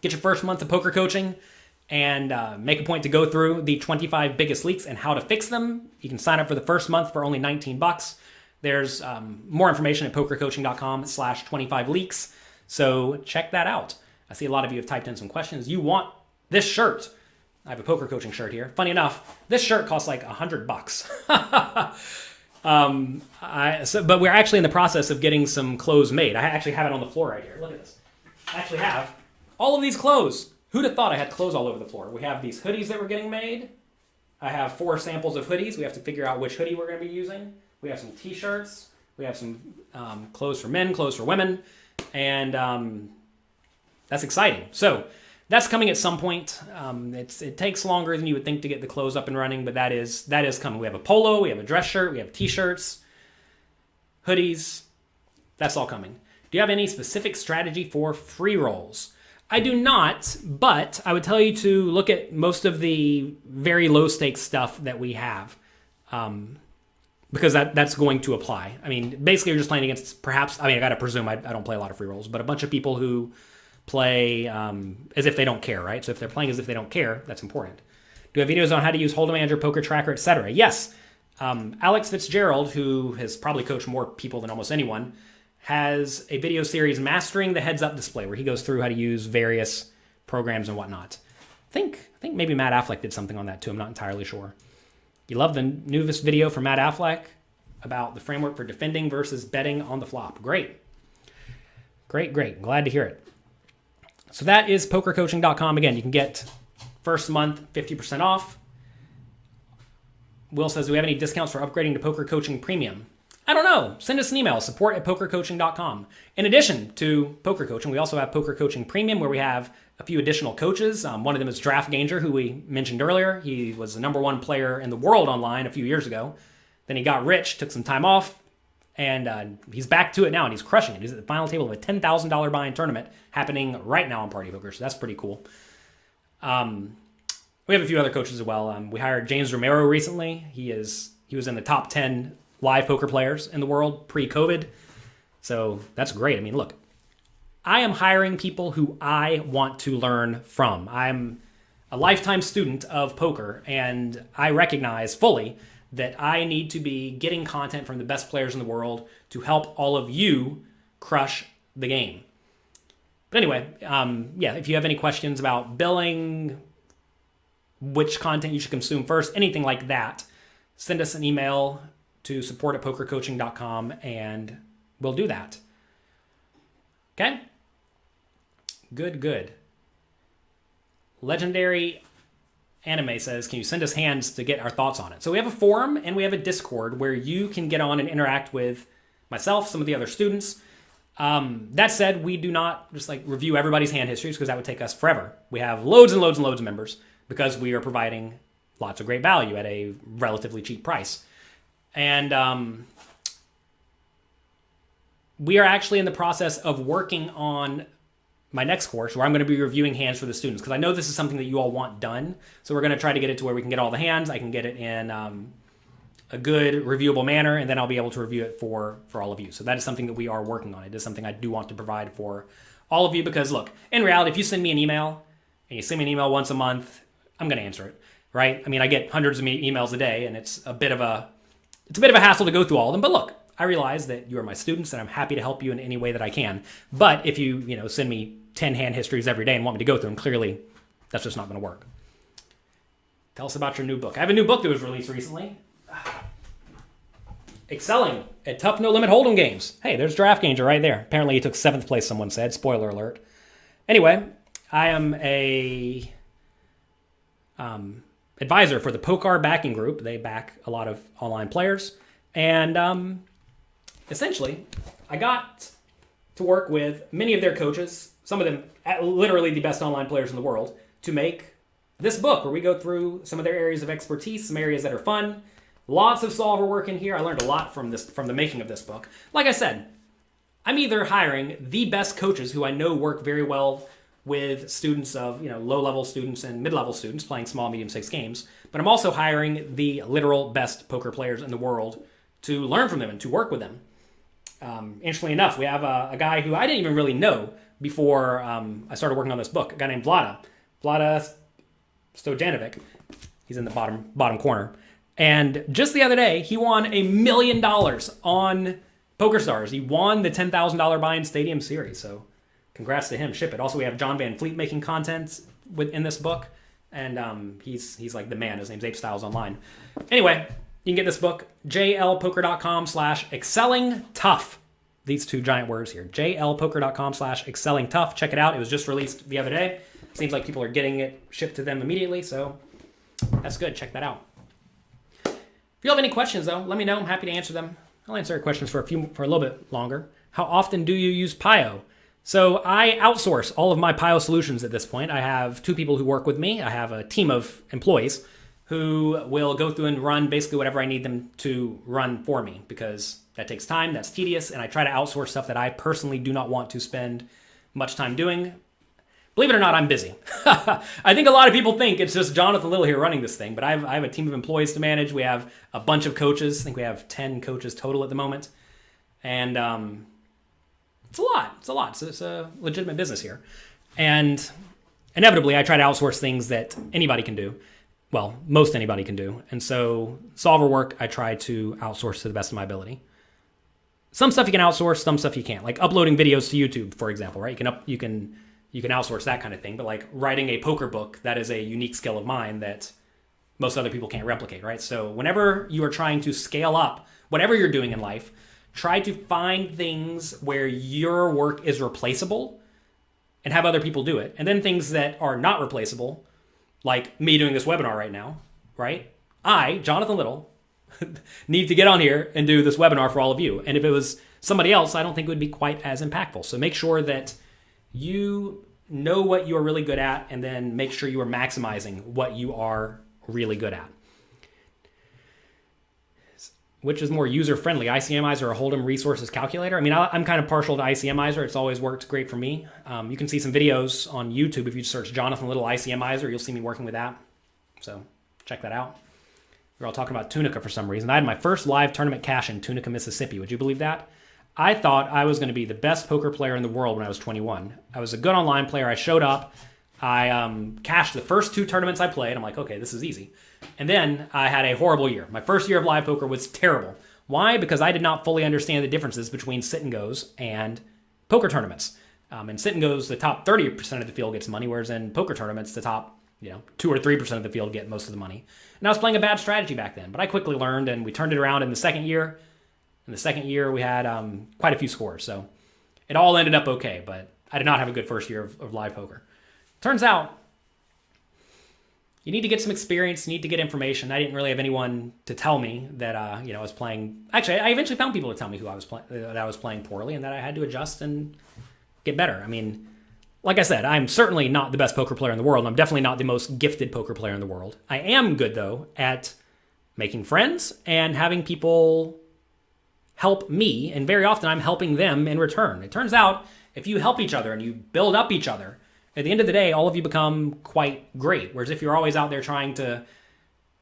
get your first month of poker coaching and make a point to go through the 25 biggest leaks and how to fix them. You can sign up for the first month for only $19. There's more information at pokercoaching.com/25leaks. So check that out. I see a lot of you have typed in some questions. You want this shirt. I have a poker coaching shirt here. Funny enough, this shirt costs like $100. But we're actually in the process of getting some clothes made. I actually have it on the floor right here. Look at this. I actually have all of these clothes. Who'd have thought I had clothes all over the floor? We have these hoodies that we're getting made. I have 4 samples of hoodies. We have to figure out which hoodie we're going to be using. We have some t-shirts. We have some clothes for men, clothes for women. And that's exciting. So that's coming at some point. It takes longer than you would think to get the clothes up and running, but that is coming. We have a polo, we have a dress shirt, we have t-shirts, hoodies. That's all coming. Do you have any specific strategy for free rolls? I do not, but I would tell you to look at most of the very low stakes stuff that we have, because that's going to apply. I mean, basically you're just playing against I got to presume I don't play a lot of free rolls, but a bunch of people who play as if they don't care, right? So if they're playing as if they don't care, that's important. Do you have videos on how to use Hold'em Manager, Poker Tracker, etc.? Yes. Alex Fitzgerald, who has probably coached more people than almost anyone, has a video series, Mastering the Heads-Up Display, where he goes through how to use various programs and whatnot. I think maybe Matt Affleck did something on that too. I'm not entirely sure. You love the newest video from Matt Affleck about the framework for defending versus betting on the flop. Great. Glad to hear it. So that is pokercoaching.com. Again, you can get first month 50% off. Will says, do we have any discounts for upgrading to Poker Coaching Premium? I don't know. Send us an email, support@pokercoaching.com. In addition to Poker Coaching, we also have Poker Coaching Premium, where we have a few additional coaches. One of them is Draft Ganger, who we mentioned earlier. He was the #1 player in the world online a few years ago. Then he got rich, took some time off, and he's back to it now, and he's crushing it. He's at the final table of a $10,000 buy-in tournament happening right now on Party Poker, so that's pretty cool. We we have a few other coaches as well. We hired James Romero recently. He was in the top 10 live poker players in the world pre-COVID. So that's great. I mean, look, I am hiring people who I want to learn from. I'm a lifetime student of poker, and I recognize fully that I need to be getting content from the best players in the world to help all of you crush the game. But anyway, if you have any questions about billing, which content you should consume first, anything like that, send us an email to support@pokercoaching.com and we'll do that. Okay? Good. Legendary Anime says, can you send us hands to get our thoughts on it? So we have a forum and we have a Discord where you can get on and interact with myself, some of the other students. That said, we do not just review everybody's hand histories because that would take us forever. We have loads and loads and loads of members because we are providing lots of great value at a relatively cheap price. And we are actually in the process of working on my next course where I'm going to be reviewing hands for the students because I know this is something that you all want done. So we're going to try to get it to where we can get all the hands. I can get it in a good reviewable manner, and then I'll be able to review it for all of you. So that is something that we are working on. It is something I do want to provide for all of you because, look, in reality, if you send me an email and you send me an email once a month, I'm going to answer it, right? I mean, I get hundreds of emails a day, and it's a bit of a hassle to go through all of them. But look, I realize that you are my students, and I'm happy to help you in any way that I can. But if you send me 10 hand histories every day and want me to go through them, clearly that's just not going to work. Tell us about your new book. I have a new book that was released recently. Excelling at tough no-limit hold'em games. Hey, there's DraftKings right there. Apparently he took 7th place, someone said. Spoiler alert. Anyway, I am a advisor for the Pokar backing group. They back a lot of online players. And essentially, I got to work with many of their coaches, some of them literally the best online players in the world, to make this book where we go through some of their areas of expertise, some areas that are fun. Lots of solver work in here. I learned a lot from the making of this book. Like I said, I'm either hiring the best coaches who I know work very well with students of, low-level students and mid-level students playing small, medium-stakes games, but I'm also hiring the literal best poker players in the world to learn from them and to work with them. Interestingly enough, we have a guy who I didn't even really know before I started working on this book, a guy named Vlada Stojanovic. He's in the bottom corner. And just the other day, he won $1 million on PokerStars. He won the $10,000 buy-in stadium series. So congrats to him. Ship it. Also, we have John Van Fleet making content in this book. And he's like the man. His name's Ape Styles Online. Anyway, you can get this book, jlpoker.com/excellingtough. These two giant words here. jlpoker.com/excellingtough. Check it out. It was just released the other day. Seems like people are getting it shipped to them immediately. So that's good. Check that out. If you have any questions, though, let me know. I'm happy to answer them. I'll answer your questions for a little bit longer. How often do you use Pio? So I outsource all of my Pio solutions at this point. I have 2 people who work with me. I have a team of employees who will go through and run basically whatever I need them to run for me because that takes time, that's tedious, and I try to outsource stuff that I personally do not want to spend much time doing. Believe it or not, I'm busy. I think a lot of people think it's just Jonathan Little here running this thing, but I have a team of employees to manage. We have a bunch of coaches. I think we have 10 coaches total at the moment. And it's a lot. It's a legitimate business here. And inevitably, I try to outsource things that anybody can do. Well, most anybody can do. And so solver work, I try to outsource to the best of my ability. Some stuff you can outsource, some stuff you can't. Like uploading videos to YouTube, for example, right? You can outsource that kind of thing, but like writing a poker book, that is a unique skill of mine that most other people can't replicate, right? So whenever you are trying to scale up, whatever you're doing in life, try to find things where your work is replaceable and have other people do it. And then things that are not replaceable, like me doing this webinar right now, right? I, Jonathan Little, need to get on here and do this webinar for all of you. And if it was somebody else, I don't think it would be quite as impactful. So make sure that you know what you are really good at, and then make sure you are maximizing what you are really good at. Which is more user-friendly, ICMizer or Hold'em Resources Calculator? I mean, I'm kind of partial to ICMizer. It's always worked great for me. You can see some videos on YouTube. If you search Jonathan Little ICMizer, you'll see me working with that. So check that out. We're all talking about Tunica for some reason. I had my first live tournament cash in Tunica, Mississippi. Would you believe that? I thought I was going to be the best poker player in the world when I was 21. I was a good online player. I showed up. I cashed the first 2 tournaments I played. I'm like, okay, this is easy. And then I had a horrible year. My first year of live poker was terrible. Why? Because I did not fully understand the differences between sit and goes and poker tournaments. In sit and goes, the top 30% of the field gets money, whereas in poker tournaments, the top 2 or 3% of the field get most of the money. And I was playing a bad strategy back then, but I quickly learned, and we turned it around in the second year. In the second year, we had quite a few scores, so it all ended up okay, but I did not have a good first year of live poker. Turns out, you need to get some experience, you need to get information. I didn't really have anyone to tell me that I was playing. Actually, I eventually found people to tell me that I was playing poorly and that I had to adjust and get better. I mean, like I said, I'm certainly not the best poker player in the world. I'm definitely not the most gifted poker player in the world. I am good, though, at making friends and having people help me, and very often I'm helping them in return. It turns out, if you help each other and you build up each other, at the end of the day, all of you become quite great. Whereas if you're always out there trying to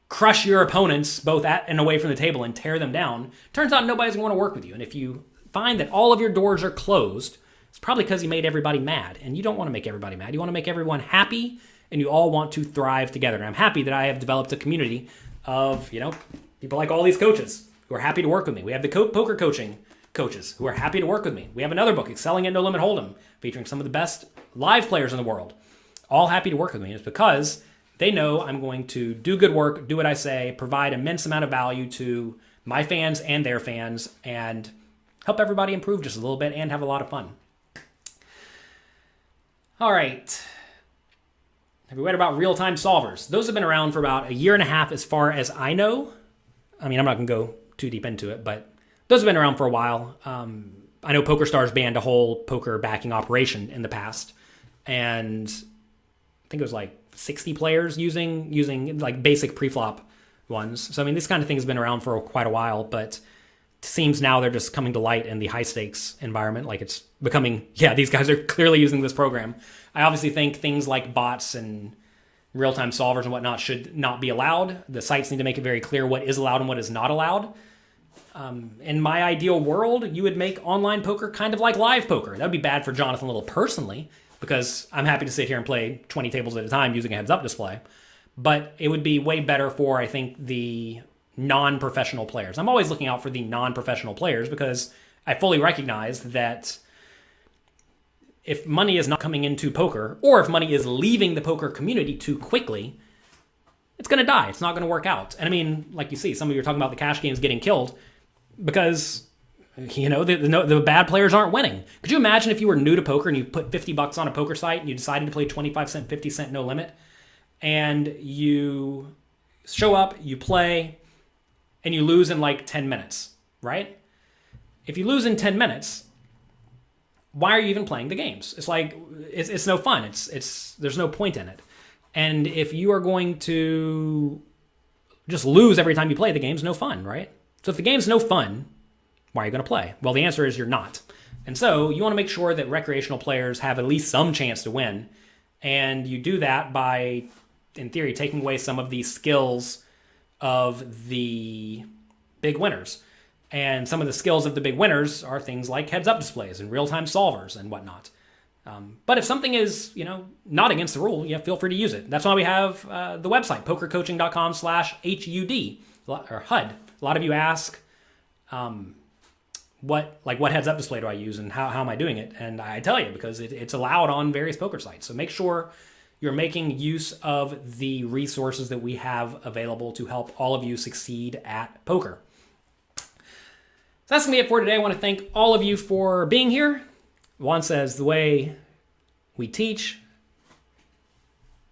crush your opponents, both at and away from the table, and tear them down, turns out nobody's going to want to work with you. And if you find that all of your doors are closed, it's probably because you made everybody mad. And you don't want to make everybody mad. You want to make everyone happy, and you all want to thrive together. And I'm happy that I have developed a community of, people like all these coaches who are happy to work with me. We have the poker coaching coaches who are happy to work with me. We have another book, Excelling at No Limit Hold'em, featuring some of the best live players in the world, all happy to work with me. And it's because they know I'm going to do good work, do what I say, provide immense amount of value to my fans and their fans, and help everybody improve just a little bit and have a lot of fun. All right. Have you read about real-time solvers? Those have been around for about a year and a half as far as I know. I mean, I'm not going to go too deep into it, but those have been around for a while. I know PokerStars banned a whole poker backing operation in the past, and I think it was like 60 players using like basic pre-flop ones. So I mean, this kind of thing has been around for quite a while, but it seems now they're just coming to light in the high stakes environment. Like it's becoming, these guys are clearly using this program. I obviously think things like bots and real-time solvers and whatnot should not be allowed. The sites need to make it very clear what is allowed and what is not allowed. In my ideal world, you would make online poker kind of like live poker. That would be bad for Jonathan Little personally, because I'm happy to sit here and play 20 tables at a time using a heads-up display. But it would be way better for, I think, the non-professional players. I'm always looking out for the non-professional players because I fully recognize that if money is not coming into poker, or if money is leaving the poker community too quickly, it's going to die. It's not going to work out. And I mean, like you see, some of you are talking about the cash games getting killed because, the bad players aren't winning. Could you imagine if you were new to poker and you put $50 on a poker site and you decided to play 25 cent, 50 cent no limit, and you show up, you play, and you lose in like 10 minutes, right? If you lose in 10 minutes, why are you even playing the games? It's like, it's no fun. There's no point in it. And if you are going to just lose every time you play, the game's no fun, right? So if the game's no fun, why are you going to play? Well, the answer is you're not. And so you want to make sure that recreational players have at least some chance to win. And you do that by, in theory, taking away some of the skills of the big winners. And some of the skills of the big winners are things like heads-up displays and real-time solvers and whatnot. But if something is, not against the rule, feel free to use it. That's why we have the website, pokercoaching.com/HUD, or HUD. A lot of you ask, what heads-up display do I use and how am I doing it? And I tell you, because it's allowed on various poker sites. So make sure you're making use of the resources that we have available to help all of you succeed at poker. So that's going to be it for today. I want to thank all of you for being here. Juan says, the way we teach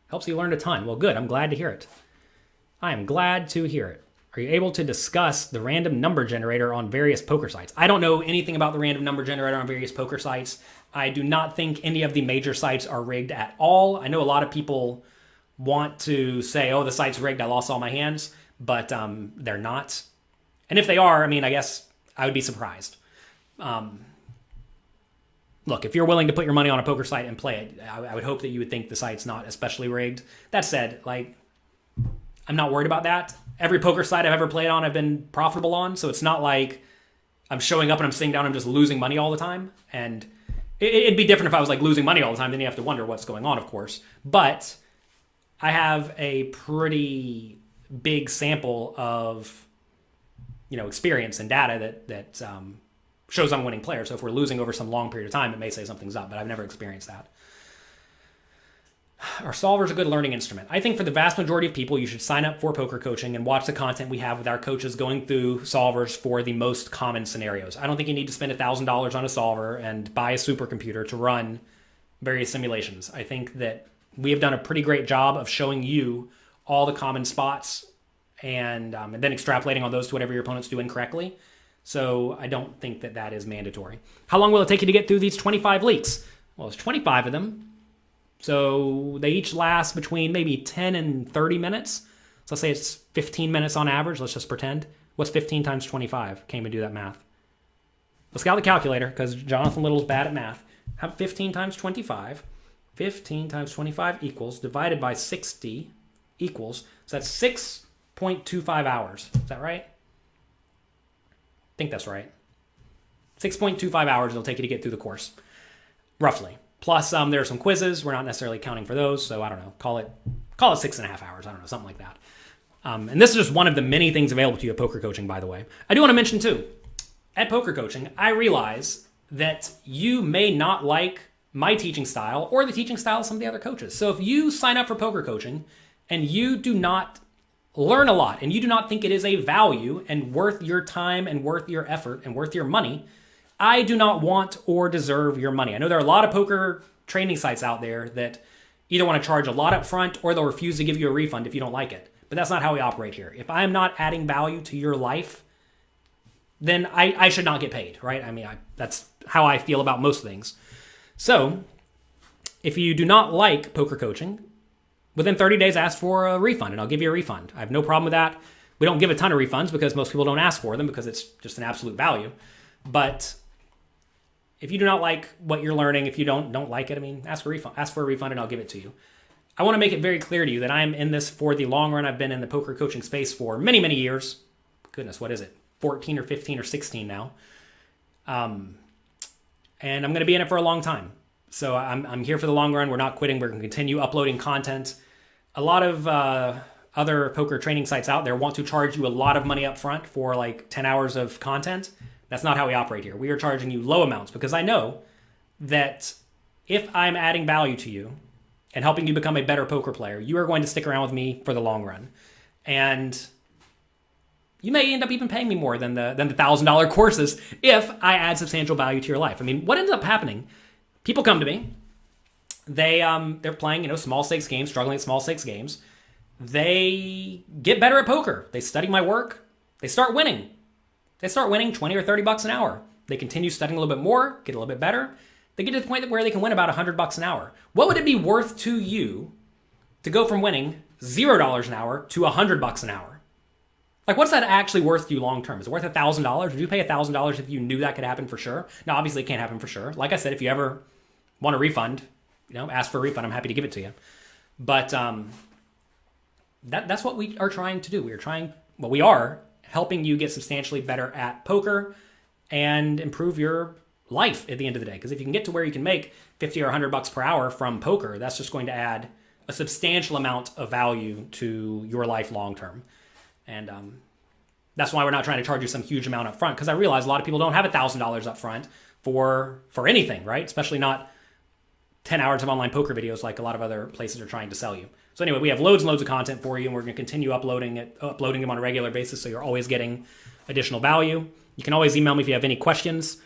helps you learn a ton. Well, good. I'm glad to hear it. I am glad to hear it. Are you able to discuss the random number generator on various poker sites? I don't know anything about the random number generator on various poker sites. I do not think any of the major sites are rigged at all. I know a lot of people want to say, oh, the site's rigged, I lost all my hands, but they're not. And if they are, I guess I would be surprised. Look, if you're willing to put your money on a poker site and play it, I would hope that you would think the site's not especially rigged. That said, I'm not worried about that. Every poker site I've ever played on, I've been profitable on. So it's not like I'm showing up and I'm sitting down and I'm just losing money all the time. And it'd be different if I was like losing money all the time. Then you have to wonder what's going on, of course. But I have a pretty big sample of, experience and data that shows I'm a winning player. So if we're losing over some long period of time, it may say something's up, but I've never experienced that. Are solvers a good learning instrument? I think for the vast majority of people, you should sign up for poker coaching and watch the content we have with our coaches going through solvers for the most common scenarios. I don't think you need to spend $1,000 on a solver and buy a supercomputer to run various simulations. I think that we have done a pretty great job of showing you all the common spots and then extrapolating on those to whatever your opponents do incorrectly. So I don't think that is mandatory. How long will it take you to get through these 25 leaks? Well, there's 25 of them. So they each last between maybe 10 and 30 minutes. So let's say it's 15 minutes on average. Let's just pretend. What's 15 times 25? Can't even do that math. Let's get out the calculator because Jonathan Little's bad at math. Have 15 times 25. 15 times 25 equals, divided by 60 equals, so that's 6.25 hours. Is that right? I think that's right. 6.25 hours it'll take you to get through the course, roughly. Plus, there are some quizzes. We're not necessarily counting for those, so I don't know. Call it 6.5 hours. I don't know, something like that. And this is just one of the many things available to you at poker coaching, by the way. I do want to mention, too, at poker coaching, I realize that you may not like my teaching style or the teaching style of some of the other coaches. So if you sign up for poker coaching and you do not learn a lot and you do not think it is a value and worth your time and worth your effort and worth your money, I do not want or deserve your money. I know there are a lot of poker training sites out there that either want to charge a lot up front or they'll refuse to give you a refund if you don't like it. But that's not how we operate here. If I am not adding value to your life, then I should not get paid, right? I mean, that's how I feel about most things. So if you do not like poker coaching, within 30 days, ask for a refund and I'll give you a refund. I have no problem with that. We don't give a ton of refunds because most people don't ask for them because it's just an absolute value. But if you do not like what you're learning, if you don't like it, I mean, ask for a refund and I'll give it to you. I want to make it very clear to you that I'm in this for the long run. I've been in the poker coaching space for many, many years. Goodness, what is it? 14 or 15 or 16 now. And I'm going to be in it for a long time. So I'm here for the long run. We're not quitting. We're going to continue uploading content. A lot of other poker training sites out there want to charge you a lot of money up front for like 10 hours of content. That's not how we operate here. We are charging you low amounts because I know that if I'm adding value to you and helping you become a better poker player, you are going to stick around with me for the long run. And you may end up even paying me more than the $1,000 courses if I add substantial value to your life. I mean, what ends up happening, people come to me, they're playing, small stakes games, struggling at small stakes games. They get better at poker. They study my work. They start winning. They start winning 20 or 30 bucks an hour. They continue studying a little bit more, get a little bit better. They get to the point where they can win about 100 bucks an hour. What would it be worth to you to go from winning $0 an hour to 100 bucks an hour? Like, what's that actually worth to you long term? Is it worth $1,000? Would you pay $1,000 if you knew that could happen for sure? Now, obviously, it can't happen for sure. Like I said, if you ever want a refund, ask for a refund. I'm happy to give it to you. But that's what we are trying to do. We are helping you get substantially better at poker and improve your life at the end of the day. Because if you can get to where you can make 50 or 100 bucks per hour from poker, that's just going to add a substantial amount of value to your life long term. And that's why we're not trying to charge you some huge amount up front, because I realize a lot of people don't have $1,000 up front for anything, right? Especially not 10 hours of online poker videos like a lot of other places are trying to sell you. So anyway, we have loads and loads of content for you, and we're going to continue uploading them on a regular basis, so you're always getting additional value. You can always email me if you have any questions,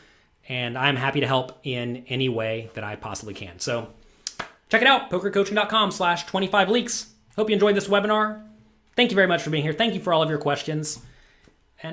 and I'm happy to help in any way that I possibly can. So check it out, pokercoaching.com/25leaks. Hope you enjoyed this webinar. Thank you very much for being here. Thank you for all of your questions.